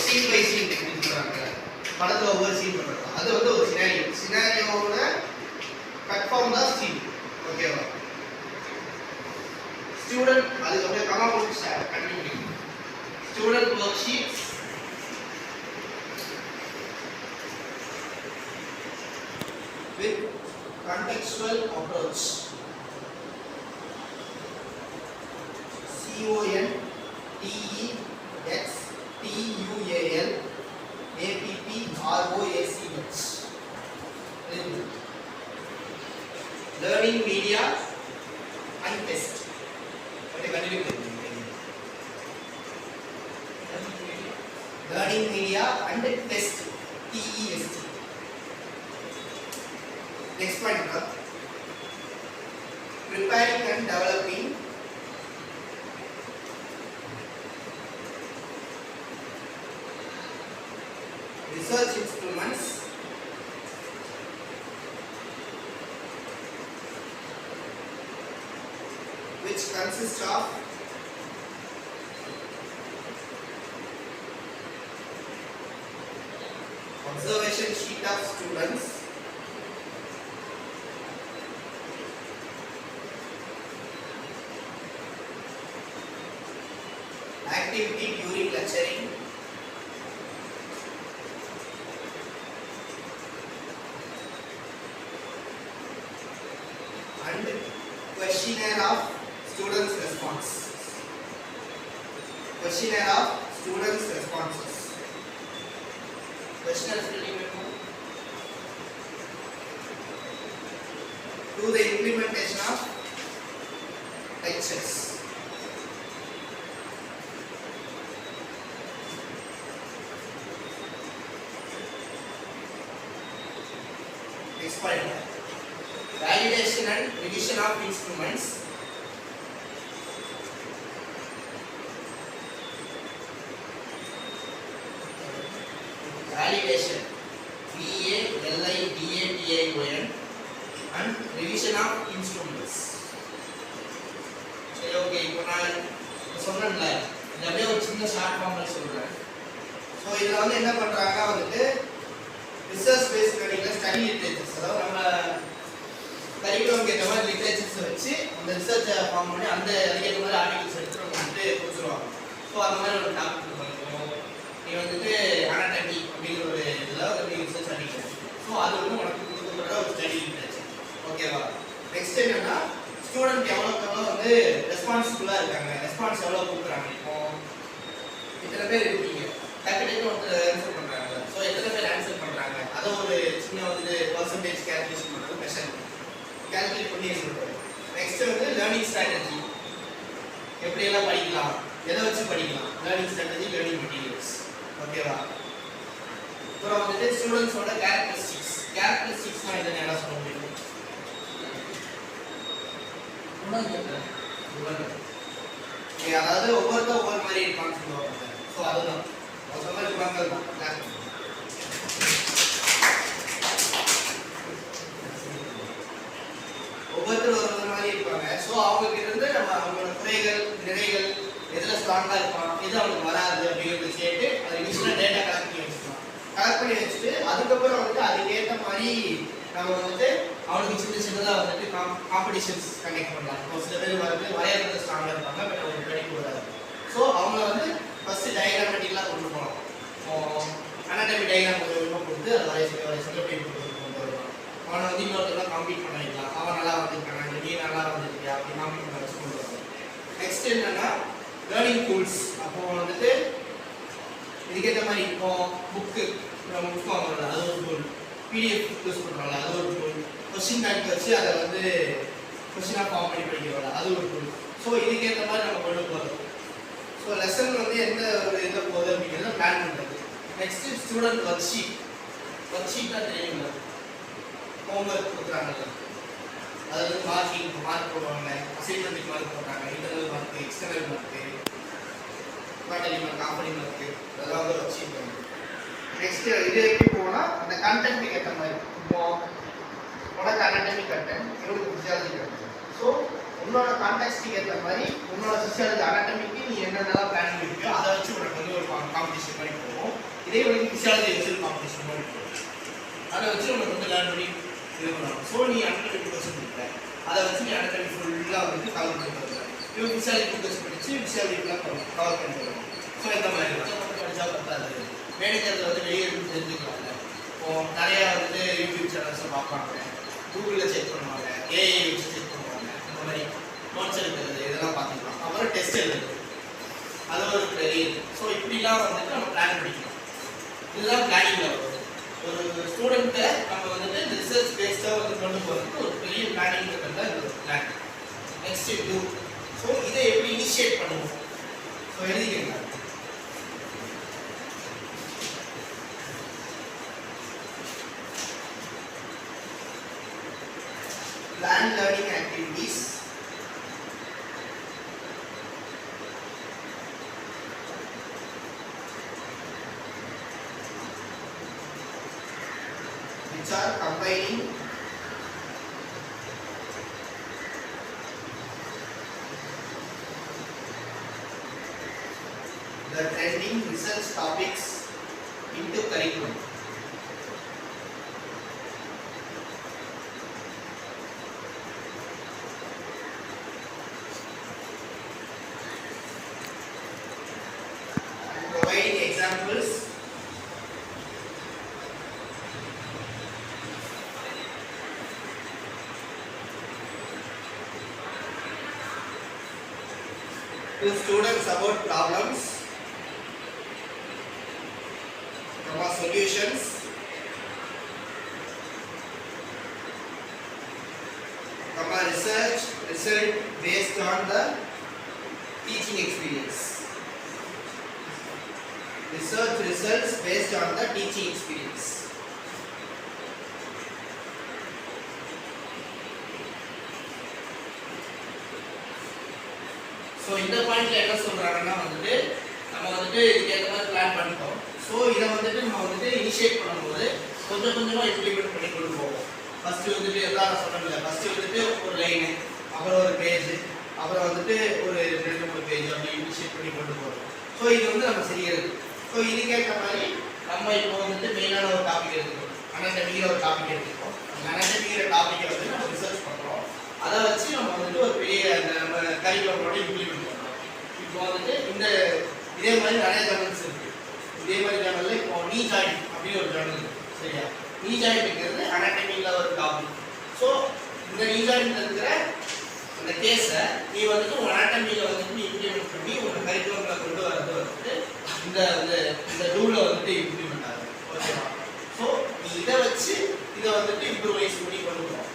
scene by scene கொடுத்துருக்காங்க. படத்துல ஒவ்வொரு சீன் பண்றோம். அது வந்து ஒரு சினாரியோ. சினாரியோவோட கட் ஃபார்ம் தான் சீன். ஓகேவா? ஸ்டூடண்ட் அது அப்படியே கமா போட்டு continue. Student work sheets with contextual approach. CONTEXTUAL APPROACH. Learning media and test. Okay, continue. Learning media and test. TEST. Next point, preparing and developing research instruments which consist of observation sheet of students, activity during lecturing, and questionnaire of students' response. Questionnaire of students' responses. Questionnaire spelling to the implementation of lectures. Next point. Validation and revision of instruments. Validation, VALIDATION, and revision of instruments. சரி, okay. இப்போ நான் சொன்னேன்ல, இந்த அப்படியே ஒரு சின்ன short ஃபார்ம்ல சொல்றேன். ஸோ இதில் வந்து என்ன பண்றாங்க வந்துட்டு ரிசர்ச் பேஸ்ட் லேர்னிங்ல ஸ்டடி லிட்ரேச்சர்ஸ், அதாவது நம்ம கரிக்குலம் ஏற்ற மாதிரி லிட்ரேச்சர்ஸ் வச்சு அந்த ரிசர்ச்சை ஃபார்ம் பண்ணி அந்த அதுக்கேற்ற மாதிரி ஆர்டிகல்ஸ் எடுத்து நம்ம வந்துட்டு கொடுத்துருவாங்க. ஸோ அந்த மாதிரி ஒரு டாபிக் பண்ணிக்கணும். நீ வந்துட்டு அனாட்டமி அப்படிங்கிற ஒரு இதில் ஒரு ரிசர்ச் ஆர்டிகல். ஸோ அது வந்து உனக்கு கொடுக்கப்படுற ஒரு ஸ்டடி லிட்ரேச்சர். ஓகேவா? நெக்ஸ்ட் என்னன்னா ஸ்டூடெண்ட் எவ்வளோ வந்து ரெஸ்பான்சிபிளாக இருக்காங்க, ரெஸ்பான்ஸ் எவ்வளோ கொடுக்குறாங்க. இப்போ இத்தனை பேர் இருக்கீங்க, டக்கு ஒருத்தர் ஆன்சர் பண்ணுறாங்க. ஸோ எத்தனை பேர் ஆன்சர் பண்ணுறாங்க அதை ஒரு சின்ன வந்து பர்சன்டேஜ் கேல்குலேஷன் பண்ணுறது, மெஷர் கால்குலேட் பண்ணி சொல்கிறது. நெக்ஸ்ட் வந்து லேர்னிங் ஸ்ட்ராட்டஜி, எப்படியெல்லாம் படிக்கலாம், எதை வச்சு படிக்கலாம், லேர்னிங் ஸ்ட்ராட்டஜி, லேர்னிங் மெட்டீரியல்ஸ். ஓகேவா? அப்புறம் வந்துட்டு ஸ்டூடெண்ட்ஸோட கேரக்டரிஸ்டிக்ஸ். கேரக்டரிஸ்டிக்ஸ்னால் இதை என்ன சொல்ல முடியும்? அதாவது ஒவ்வொருத்தரும் ஒவ்வொரு மாதிரி இருப்பான்னு சொல்லுவாங்க. ஸோ அதுதான் ஒரு மாதிரி குணங்கள் தான். ஒவ்வொருத்தரும் ஒரு மாதிரி இருப்பாங்க. ஸோ அவங்க இருந்து நம்ம அவங்களோட குறைகள் நிறைகள் எதில் ஸ்ட்ராங்காக இருப்பான், எது அவனுக்கு வராது அப்படிங்கிறது கேட்டு அதை யூஸ்ஃபுல்லாக டேட்டா கலெக்ட் பண்ணி வச்சுக்கலாம். கலெக்ட் பண்ணி வச்சுட்டு அதுக்கப்புறம் வந்துட்டு அதுக்கேற்ற மாதிரி நம்ம வந்துட்டு அவனுக்கு சின்ன சின்னதாக வந்துட்டு காம்படிஷன்ஸ் கண்டக்ட் பண்ணலாம். இப்போ சில பேர் வந்து வரையறது ஸ்ட்ராங்காக இருப்பாங்க, பட் அவங்களுக்கு படிக்க வராது. ஸோ அவங்கள வந்து ஃபஸ்ட்டு டயக்ராமெட்டிக்கலாக கொண்டு போகலாம். அனாட்டமி டயக்ராம் கொஞ்சம் கொடுத்து அதை வரைய சொல்லி எப்படி கொண்டு வருவான். அவனை வந்து இன்னொருத்தெல்லாம் காம்பீட் பண்ண வைக்கலாம். அவன் நல்லா வந்துருக்காங்க, நீ நல்லா வந்துருக்கியா அப்படி காம்பீட் பண்ண வச்சு கொண்டு வருவாங்க. நெக்ஸ்ட் என்னன்னா லேர்னிங் டூல்ஸ். அப்போ வந்துட்டு இதுக்கேற்ற மாதிரி இப்போ புக்கு வாங்குறோம்ல, அது ஒரு டூல். பிடிஎஃப் யூஸ் பண்ணுறோம்ல, அது ஒரு டூல். கொஸ்டின் பேங்க் வச்சு அதை வந்து கொஸ்டினாக ஃபார்ம் பண்ணி படிக்கிறோம்ல, அது ஒரு டூல். ஸோ இதுக்கேற்ற மாதிரி நம்ம கொண்டு போகிறோம். ஸோ லெசன் வந்து எந்த ஒரு இதில் போகுது அப்படிங்கிறத பிளான் பண்ணுறது. Next student worksheet. Work ஷீட்டாக தெரியுங்களா? ஹோம்ஒர்க் கொடுக்குறாங்கல்ல, அதாவது மார்க் போடுவாங்க, அசைன்மெண்ட்டுக்கு மார்க் போடுறாங்க, internal mark, external mark, quarterly mark, halfly mark, அதெல்லாம் வந்து ஒர்க் ஷீட் பண்ணுங்க. நெக்ஸ்ட் இது எப்படி போனால் அந்த கண்டென்ட்டுக்கு ஏற்ற மாதிரி. இப்போ உனக்கு அனாட்டமி கண்டென்ட், இவனுக்கு ஃபிசியாலஜி கண்டென்ட். ஸோ உன்னோட கான்டெக்ஸ்ட்டுக்கு ஏற்ற மாதிரி உன்னோட ஃபிசியாலஜி அனாட்டமிக்கு நீ என்னென்னலாம் பிளான் பண்ணிருக்கியோ அதை வச்சு உனக்கு வந்து ஒரு காம்படிஷன் மாதிரி போகும். இதே உனக்கு ஃபிசியாலஜி வச்சு ஒரு காம்படிஷன் மாதிரி போகும். அதை வச்சு உனக்கு வந்து லேர்ன் பண்ணி இது பண்ணலாம். ஸோ நீ அனாட்டமி கொஸ்டின் இருக்க, அதை வச்சு நீ அனாட்டமி ஃபுல்லாக வந்து கவர் பண்ணி வருவேன். இவன் ஃபிசியாலஜி கொஸ்டின் படித்து ஃபிசியாலஜிக்கெலாம் கவர் பண்ணி வருவோம். ஸோ இந்த மாதிரி மட்டும் படித்தா பத்தாது. மேனேஜரில் வந்து வெளியே இருந்து தெரிஞ்சுக்கலாம்ல. இப்போது நிறையா வந்து யூடியூப் சேனல்ஸை பார்ப்பாங்க, கூகுளில் செக் பண்ணுவாங்க, ஏஐ வச்சு செக் பண்ணுவாங்க. இந்த மாதிரி நோட்ஸ் எடுக்கிறது இதெல்லாம் பார்த்துக்கலாம். அப்புறம் டெஸ்ட் எழுதுறது, அது ஒரு பெரிய. ஸோ இப்படிலாம் வந்துட்டு நம்ம பிளான் பண்ணிக்கலாம். இதுதான் பிளானிங்கில் வருது. ஒரு ஸ்டூடெண்ட்டை நம்ம வந்துட்டு ரிசர்ச் பேஸ்டாக வந்து கொண்டு போகிறதுக்கு ஒரு பெரிய பிளானிங் இருக்கிறது தான் இந்த பிளான். Next two. ஸோ இதை எப்படி இனிஷியேட் பண்ணுவோம்? So எழுதிக்கங்க. Plan learning activities, which are combining the trending research topics into curriculum. examples. To students about problems, solutions, research result based on the teaching experience. Research results based on the teaching experience. So இந்த பாயிண்ட்ல என்ன சொல்றாங்கன்னா வந்துட்டு நம்ம வந்துட்டு இதுக்கு ஏற்ற மாதிரி பிளான் பண்ணிட்டோம். ஸோ இதை வந்துட்டு நம்ம வந்துட்டு இனிஷியேட் பண்ணும்போது கொஞ்சம் கொஞ்சமாக இம்ப்ளிமெண்ட் பண்ணி கொண்டு போவோம். ஃபர்ஸ்ட் வந்துட்டு எல்லாம் சொன்னதில்லை, ஃபர்ஸ்ட் வந்துட்டு ஒரு லைனு, அப்புறம் ஒரு பேஜ், அப்புறம் வந்துட்டு ஒரு 2-3 பேஜ் அப்படி இனிஷியேட் பண்ணி கொண்டு போகிறோம். ஸோ இது வந்து நம்ம செய்யறது. ஸோ இதுக்கேற்ற மாதிரி நம்ம இப்போ வந்துட்டு மெயினான ஒரு டாபிக் எடுத்துக்கிறோம். அனாட்டமிங்கிற ஒரு டாபிக் எடுத்துக்கிறோம். அந்த அனாட்டமிங்கிற டாப்பிக்கை வந்து நம்ம ரிசர்ச் பண்ணுறோம். அதை வச்சு நம்ம வந்துட்டு ஒரு பெரிய நம்ம கரிக்குலமோட இம்ப்ளிமெண்ட் பண்ணுறோம். இப்போ வந்துட்டு இதே மாதிரி நிறைய ஜேர்னல்ஸ் இருக்கு. இதே மாதிரி ஜேர்னல்ல இப்போ நீ ஜாயிண்ட் அப்படின்னு ஒரு ஜேர்னல் இருக்கு. சரியா? நீ ஜாயிண்ட்ங்கிறது அனாட்டமியில் ஒரு டாபிக். ஸோ இந்த நீ ஜாயிண்ட்ல இருக்கிற அந்த கேஸை நீ வந்துட்டு உன் அனாட்டமியில் வந்துட்டு நீ இம்ப்ளிமெண்ட் பண்ணி உங்க கரிக்குலமில் கொண்டு வரது வந்துட்டு இந்த ரூலை வந்துட்டு இம்ப்ளிமெண்ட் ஆகுது. ஓகேவா? ஸோ நீ இதை வச்சு இதை வந்துட்டு இம்ப்ரூவைஸ் பண்ணி கொண்டு போகிறோம்.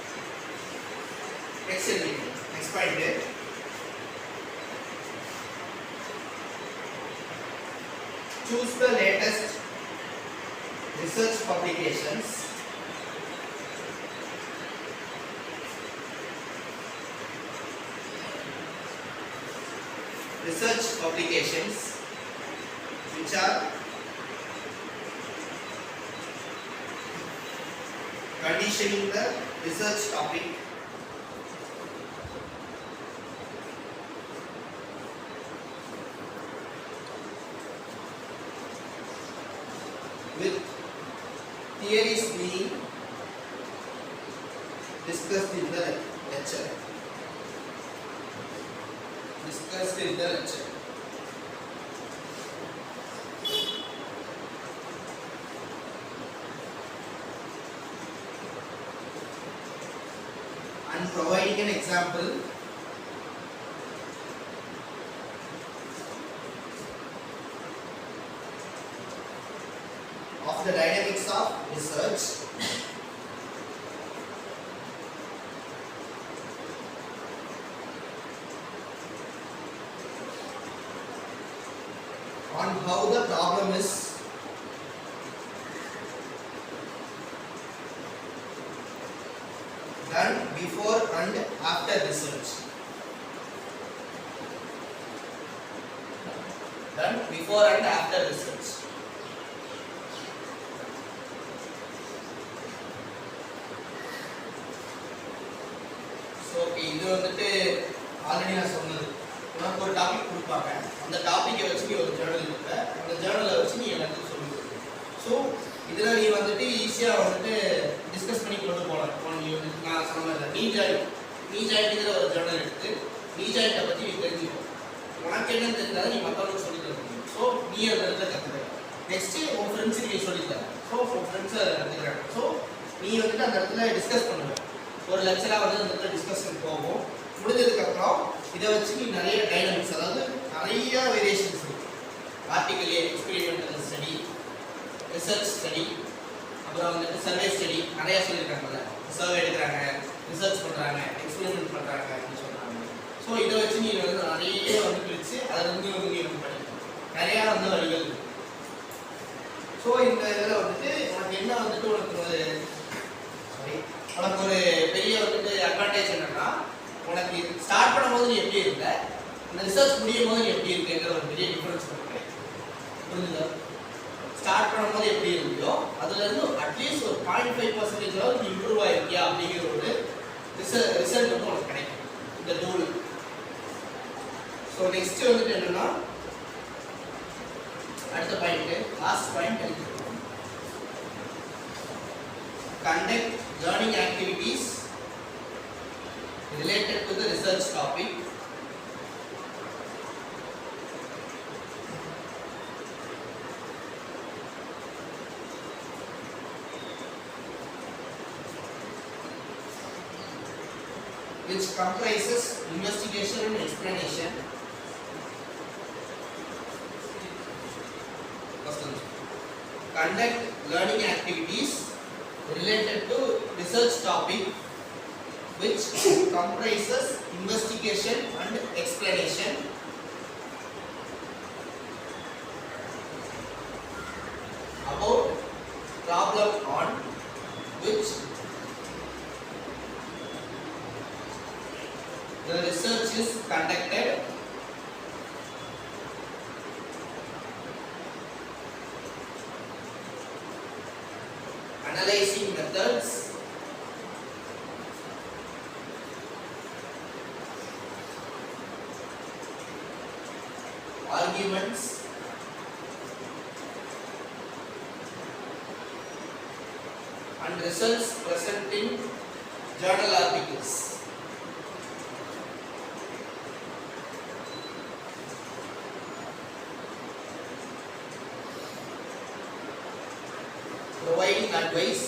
Next point, choose the latest research publications which are conditioning the research topic with theories being discussed in the lecture. And providing an example of the dynamics of research on how the problem is done before and after research. Done before and after research. So இது வந்துட்டு already நான் சொன்னது. உனக்கு ஒரு topic கொடுப்பாங்க, அந்த டாப்பிக்கை வச்சு நீ ஒரு ஜேர்னல் கொடுப்ப, அந்த ஜேர்னலை வச்சு நீ எல்லாத்தையும் சொல்லி கொடுப்ப. ஸோ இதில் நீ வந்துட்டு ஈஸியாக வந்துட்டு டிஸ்கஸ் பண்ணி கொண்டு போகலாம். நீ வந்துட்டு நான் சொன்ன மாதிரி நீ ஜாயிண்ட்டுங்கிற ஒரு ஜேர்னல் எடுத்து நீ ஜாயிண்ட்டை பற்றி நீ தெரிஞ்சுக்கணும். உனக்கு என்னன்னு தெரிஞ்சால் நீ மற்றவங்களுக்கு சொல்லி தர முடியும். ஸோ நீ அந்த இடத்துல கற்றுக்க. நெக்ஸ்ட்டு உன் ஃப்ரெண்ட்ஸுக்கு நீ சொல்லித்தர. ஸோ உன் ஃப்ரெண்ட்ஸை அதை கற்றுக்கிறாங்க. ஸோ நீ வந்துட்டு அந்த இடத்துல டிஸ்கஸ் பண்ணுவேன். ஒரு லெக்சராக வந்து அந்த இடத்துல டிஸ்கஷன் போகும். முடிஞ்சதுக்கப்புறம் இதை வச்சு நீ நிறைய டைனமிக்ஸ், அதாவது நிறைய வேரியேஷன்ஸ் இருக்கு. Article experimental study, research study, அப்புறம் வந்துட்டு சர்வே ஸ்டடி நிறையா சொல்லியிருக்காங்கல்ல. சர்வே எடுக்கிறாங்க, ரிசர்ச் பண்ணுறாங்க, எக்ஸ்பெரிமெண்ட் பண்ணுறாங்க அப்படின்னு சொல்கிறாங்க. ஸோ இதை வச்சு நீ வந்து நிறைய வந்து பிரித்து அதை வந்து நீ வந்து படிக்கணும். நிறையா வந்து வழிகள் இருக்கு. ஸோ இந்த இதில் வந்துட்டு உனக்கு என்ன வந்துட்டு உனக்கு ஒரு பெரிய வந்துட்டு அட்வான்டேஜ் என்னன்னா, உனக்கு ஸ்டார்ட் பண்ணும்போது நீ எப்படி இருக்க, இந்த ரிசர்ச் முடியும் போது நீ எப்படி இருக்குங்கிற ஒரு பெரிய டிஃபரன்ஸ் இருக்கு. புரிஞ்சுதா? ஸ்டார்ட் பண்ணும்போது எப்படி இருந்தியோ அதுலேருந்து அட்லீஸ்ட் ஒரு 0.5% நீ இம்ப்ரூவ் ஆகிருக்கியா அப்படிங்கிற ஒரு ரிசல்ட் வந்து உனக்கு கிடைக்கும் இந்த டூல். ஸோ நெக்ஸ்ட் வந்துட்டு என்னன்னா, அடுத்த பாயிண்ட், லாஸ்ட் பாயிண்ட் எடுத்துக்கணும். Conduct learning activities related to the research topic which comprises investigation and explanation. Conduct learning activities related to research topic which comprises investigation and explanation. About problem on which the research is conducted. Analyzing methods, arguments, and results present in journal articles. Providing advice,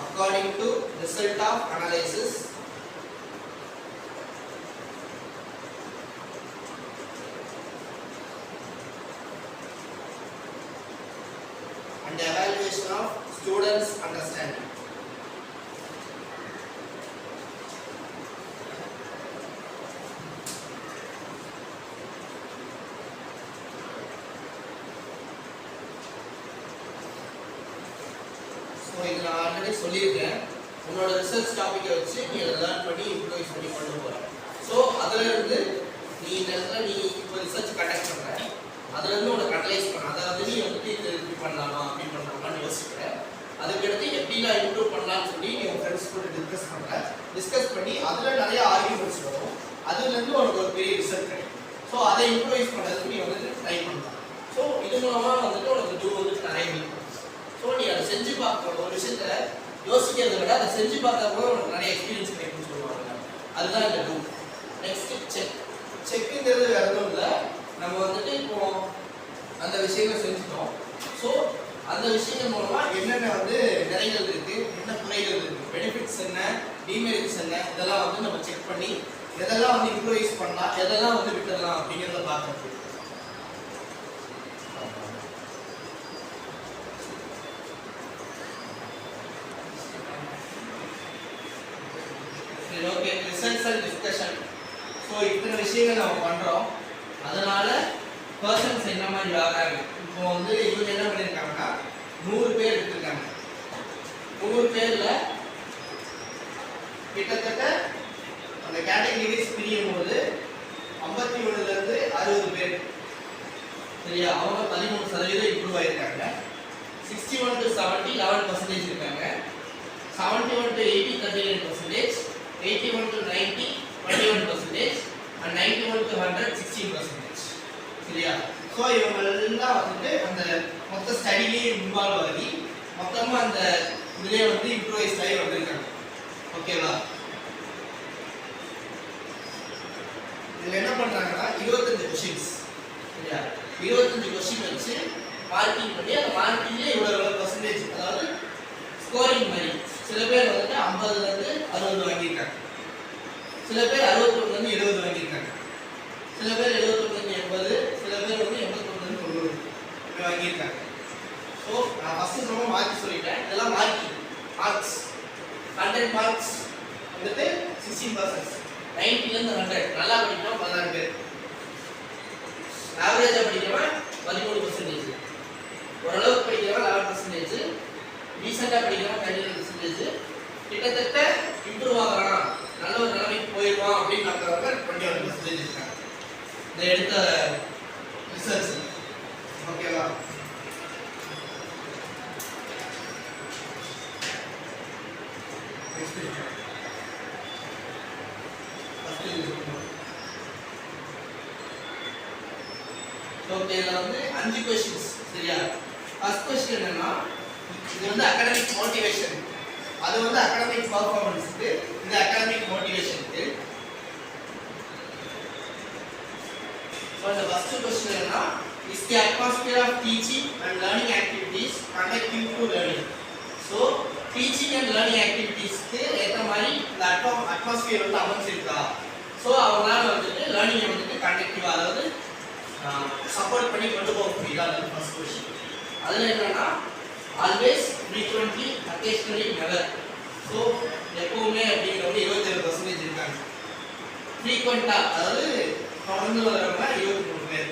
according to result of analysis, and evaluation of students' understanding. So இது நான் already சொல்லியிருக்கேன். உன்னோட research டாபிக்கை வச்சு நீ அதை learn பண்ணி improvise பண்ணி கொண்டு போற. ஸோ அதுல இருந்து நீ இந்த இடத்துல நீ இப்போ ரிசர்ச் கண்டக்ட் பண்ற, அதுல இருந்து உனக்கு அனலைஸ் பண்ண, அதாவது நீ வந்துட்டு இது இப்படி பண்ணலாமா அப்படி பண்ணலாமான்னு யோசிக்கிற. அதுக்கடுத்து எப்படிலாம் இம்ப்ரூவ் பண்ணலாம்னு சொல்லி நீ உன் ஃப்ரெண்ட்ஸ் கூட டிஸ்கஸ் பண்ணி அதுல நிறைய ஆர்கியூமெண்ட்ஸ் வரும். அதுல இருந்து உனக்கு ஒரு பெரிய ரிசல்ட் கிடைக்கும். ஸோ அதை இம்ப்ரூவைஸ் பண்ணுறதுக்கு நீ வந்துட்டு ட்ரை பண்ணலாம். ஸோ இது மூலமா வந்துட்டு உனக்கு டூ வந்துட்டு நிறைய மீட். ஸோ நீ அதை செஞ்சு பார்க்கணும். ஒரு விஷயத்த யோசிக்கிறத விட அதை செஞ்சு பார்த்தா கூட உனக்கு நிறைய எக்ஸ்பீரியன்ஸ் கிடைக்கும்னு சொல்லுவாங்க. அதுதான் இந்த டூ. Next check. செக்குங்கிறது வேற எதுவும் இல்லை. நம்ம வந்துட்டு இப்போ அந்த விஷயங்களை செஞ்சுட்டோம். ஸோ அந்த விஷயங்கள் மூலமா என்னென்ன வந்து நிறைகள் இருக்கு, என்ன குறைகள் இருக்கு, பெனிஃபிட்ஸ் என்ன, டிமெரிட்ஸ் என்ன, இதெல்லாம் வந்து நம்ம செக் பண்ணி எதெல்லாம் வந்து இம்ப்ரூவைஸ் பண்ணலாம், எதெல்லாம் வந்து விட்டுடலாம் அப்படிங்கிறத பார்க்கறது. Okay, results and discussion. So இத்தனை விஷயங்கள் நம்ம பண்றோம். அதனால பர்சன்ஸ் என்ன மாதிரி ஆகிறாங்க. இப்போ வந்து இவங்க என்ன பண்ணியிருக்காங்கன்னா 100 பேர் எடுத்திருக்காங்க. 100 பேர்ல கிட்டத்தட்ட அந்த கேட்டகரிஸ் பிரியும் போது 51ல இருந்து 60 பேர் சரியா, அவங்க 13% இம்ப்ரூவ் ஆயிருக்காங்க. 61 to 70 11% இருக்காங்க. 71 to 80 39%, 81 to 90 21%, and 91 to 100 16%. சரியா? ஸோ இவங்க எல்லாம் வந்துட்டு அந்த மொத்த ஸ்டடிலேயே இன்வால்வ் ஆகி மொத்தமாக அந்த இதுலேயே வந்து இம்ப்ரூவைஸ் ஆகி வந்திருக்காங்க. ஓகேவா? இதில் என்ன பண்ணுறாங்கன்னா 25 கொஷின்ஸ் சரியா, 25 கொஷின் வச்சு மார்க்கிங் பண்ணி அந்த மார்க்கிங்லேயே இவ்வளோ பர்சன்டேஜ், அதாவது ஸ்கோரிங் மாதிரி. சில பேர் வந்துட்டு 50லேருந்து 60 வாங்கியிருக்காங்க, சில பேர் 61லேருந்து 70 வாங்கியிருக்காங்க, சில பேர் 71லேருந்து 80, சில பேர் வந்து 81லேருந்து 90 இப்படி வாங்கியிருக்காங்க. ஸோ நான் ஃபஸ்ட்டு ரொம்ப மார்க் சொல்லிட்டேன். இதெல்லாம் மார்க்ஸ் 100 மார்க்ஸ் வந்துட்டு 16%. 90லேருந்து 100 நல்லா படிக்கிறோம் 16 பேர், ஆவரேஜாக படிக்கிறவன் 13%, ஓரளவுக்கு படிக்கிறவன் 11%, ரீசெண்டாக படிக்கிறவன் 13%, கிட்டத்தட்ட இம்ப்ரூவ் ஆகிறான், நல்ல ஒரு நிலைமைக்கு போயிடுவான் அப்படின்னு பார்க்குறவங்க 21% இருக்காங்க. இதை எடுத்த ரிசர்ச். ஓகேவா? ஓகே, இதில் வந்து 5 கொஸ்டின்ஸ் சரியா. ஃபர்ஸ்ட் கொஸ்டின் என்னன்னா, இது வந்து அகாடமிக் மோட்டிவேஷன், அது வந்து அகாடமிக் பர்ஃபார்மன்ஸ்க்கு, இது அகாடமிக் மோட்டிவேஷனுக்கு. ஸோ இந்த ஃபர்ஸ்ட் கொஸ்டின் என்னன்னா, is the atmosphere of teaching and learning activities conducive to learning. So teaching and learning activities க்கு ஏத்த மாதிரி இந்த atmosphere வந்து அமைஞ்சிருக்கா. So அவங்களால வந்துட்டு learning வந்துட்டு conducive அதாவது சப்போர்ட் பண்ணி கொண்டு போக முடியுதா அது ஃபர்ஸ்ட் क्वेश्चन. அதுல என்னன்னா always, frequently, occasionally, never. So எப்பவுமே அப்படிங்கிறது 27% இருக்காங்க. frequent அதாவது தொடர்ந்து வரவங்க 23 பேர்.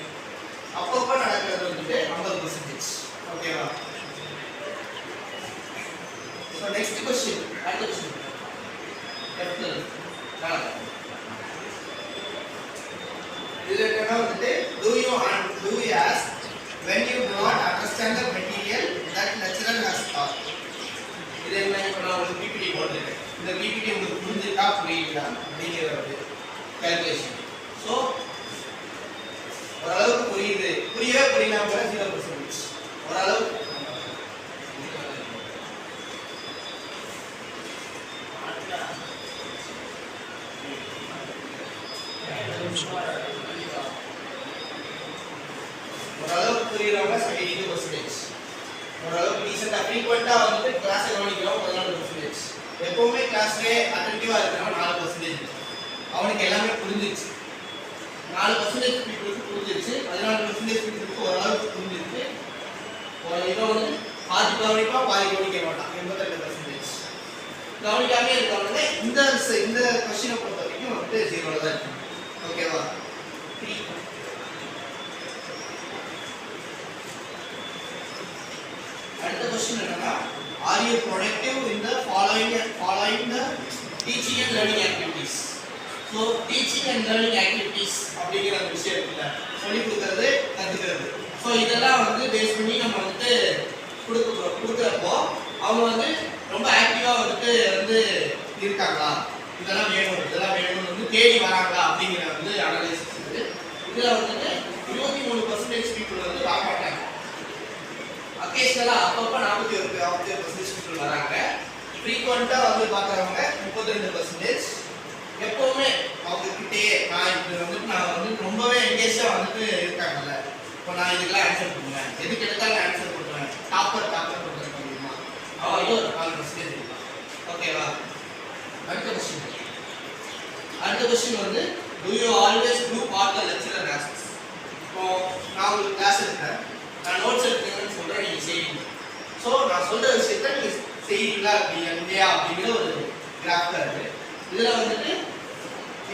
அப்பப்ப நடக்கிறது வந்துட்டு 50%. ஓகேவா? So next question, அடுத்த question. இதுல என்னன்னா வந்துட்டு do you ask when you do not understand the material that lecturer has taught. இது என்ன இப்ப நான் ஒரு PPT போட்டுருக்கேன். இந்த PPT உங்களுக்கு புரிஞ்சிருக்கா புரியல அப்படிங்கிறது கால்குலேஷன். சோ ஓரளவுக்கு புரியுது புரியவே புரியலாம் கூட 0%. ஓரளவுக்கு ஓரளவுக்கு புரியுறவங்க 72%. ஓரளவுக்கு டீசெண்டா ஃப்ரீக்வெண்டா வந்து கிளாஸ் கவனிக்கிறோம் 14%. எப்பவுமே கிளாஸ்லயே அட்டென்டிவா இருக்கிறவங்க 4%. அவனுக்கு எல்லாமே புரிஞ்சிருச்சு. 4% பீப்புளுக்கு புரிஞ்சிருச்சு. 14% பீப்புளுக்கு ஓரளவுக்கு புரிஞ்சிருச்சு. இவன் வந்து பாதி கவனிப்பா பாதி கவனிக்க மாட்டான் 88%. கவனிக்காமே இருக்கவங்க இந்த கொஸ்டினை பொறுத்த வரைக்கும் வந்து 0 தான் இருக்கு. ஓகேவா? அடுத்த क्वेश्चन என்னன்னா are you productive in the following the teaching and learning activities. so teaching and learning activities அப்படிங்கிற விஷயம் இருக்குல்ல சொல்லி கொடுக்கிறது கத்துக்கிறது. சோ இதெல்லாம் வந்து பேஸ் பண்ணி நம்ம வந்து கொடுக்கறப்போ அவங்க வந்து ரொம்ப ஆக்டிவா வந்து இருக்காங்களா, இதெல்லாம் வேணும்னு வந்து தேடி வராங்களா அப்படிங்கிற வந்து அனலைசிஸ் இருக்கு. இதுல வந்துட்டு 23% பீப்புள் வந்து வர மாட்டாங்க. அக்கேஷனலா அப்பப்ப 41% பீப்புள் வராங்க. ஃப்ரீக்வெண்டா வந்து பார்க்கறவங்க 32%. எப்பவுமே அவங்க கிட்டே நான் வந்து ரொம்பவே எங்கேஜா வந்துட்டு இருக்காங்கல்ல. இப்போ நான் இதுக்கெல்லாம் ஆன்சர் பண்ணுவேன், எதுக்கு எடுத்தாலும் ஆன்சர் பண்ணுவேன், டாப்பர் கொடுக்குற முடியுமா அவன் இது ஒரு 4% இருக்கலாம். ஓகேவா? அடுத்த கொஸ்டின் வந்து do you always do what the lecturer asks. இப்போ நான் உங்களுக்கு கிளாஸ் எடுக்கிறேன், நான் நோட்ஸ் எடுக்கிறேன்னு சொல்றேன், நீங்க செய்வீங்க. ஸோ நான் சொல்ற விஷயத்த நீங்க செய்வீங்களா இல்லையா அப்படிங்கிற ஒரு கிராஃப் தான் இருக்கு. இதுல வந்துட்டு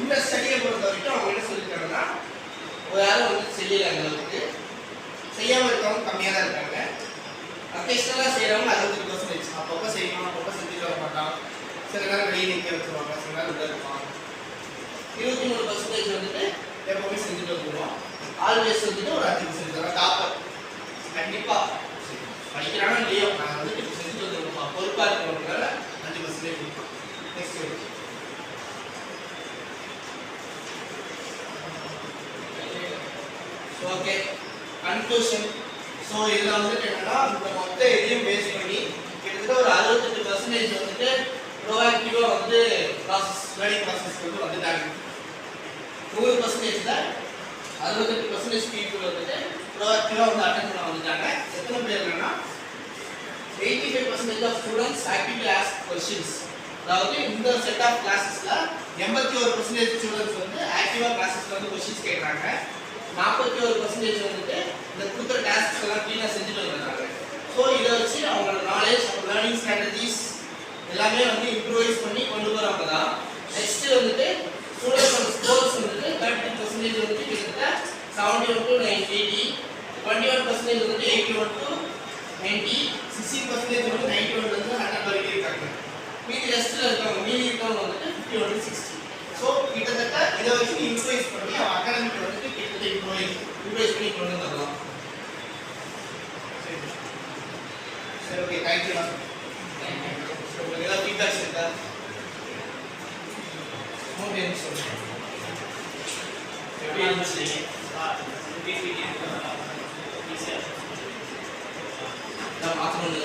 இந்த ஸ்டடியை பொறுத்த வரைக்கும் அவங்க என்ன சொல்லியிருக்காங்கன்னா யாரும் வந்து செய்யல, அந்த அளவுக்கு செய்யாம இருக்கவங்க கம்மியாக தான் இருக்காங்க. அக்கேஷனலா செய்யறவங்க 68%. அப்பப்போ செய்யணும், அப்பப்போ செஞ்சுட்டு வர மாட்டான். சில நேரம் வெளியே நிற்க வச்சுருவாங்க, சில நேரம் உள்ள இருப்பான். 23% வந்துட்டு எப்பவுமே செஞ்சுட்டு வந்துடுவோம். ஆல்வேஸ் வந்துட்டு ஒரு 5% தான் டாப்பர். கண்டிப்பா படிக்கிறாங்க இல்லையோ நான் வந்துட்டு செஞ்சுட்டு வந்துருப்போம், பொறுப்பா இருக்கிறவங்களால 5% கொடுப்போம். Next okay conclusion. ஸோ இதில் வந்துட்டு என்னன்னா இந்த மொத்த இதையும் பேஸ் பண்ணி கிட்டத்தட்ட ஒரு 68% வந்துட்டு ப்ரோஆக்டிவாக வந்து லேர்னிங் ப்ராசஸ்க்கு வந்து வந்துட்டாங்க. 100%ல 68% பீப்புள் வந்துட்டு ப்ரோஆக்டிவாக வந்து அட்டென்ட் பண்ண வந்துட்டாங்க. எத்தனை பேர் என்னன்னா 85% of students actively ask questions. அதாவது இந்த செட் ஆஃப் கிளாஸஸ்ல 81% ஸ்டூடெண்ட்ஸ் வந்து ஆக்டிவாக கிளாஸஸ்ல வந்து கொஸ்டின்ஸ் கேட்குறாங்க. 41% வந்துட்டு இந்த கொடுக்குற டாஸ்க்ஸ் எல்லாம் க்ளீனாக செஞ்சுட்டு வந்துடுறாங்க. ஸோ இதை வச்சு அவங்களோட நாலேஜ், லேர்னிங் ஸ்ட்ராட்டஜிஸ் எல்லாமே வந்து இம்ப்ரூவைஸ் பண்ணி கொண்டு போகிறவங்க தான். நெக்ஸ்ட் வந்துட்டு ஸ்டூடெண்ட்ஸோட ஸ்கோர்ஸ் வந்துட்டு 30% வந்துட்டு கிட்டத்தட்ட 71 to 80, 21% வந்துட்டு 81 to 90, 16% வந்து 91 வந்து 100 வரைக்கும் இருக்காங்க. மீதி ரெஸ்ட்டில் இருக்கவங்க வந்துட்டு 51 to 60. ஸோ கிட்டத்தட்ட இதை வச்சு இம்ப்ரூவைஸ் பண்ணி அவன் அகாடமிக் வந்துட்டு கிட்டத்தட்ட இம்ப்ரூவைஸ் பண்ணி கொண்டு வந்துடலாம். சரி ஓகே, தேங்க்யூ. உங்களுக்கு ஏதாவது ஃபீட்பேக்ஸ் இருக்கா? சொல்லுங்க எப்படி இருந்துச்சு? நான் மாற்றணும்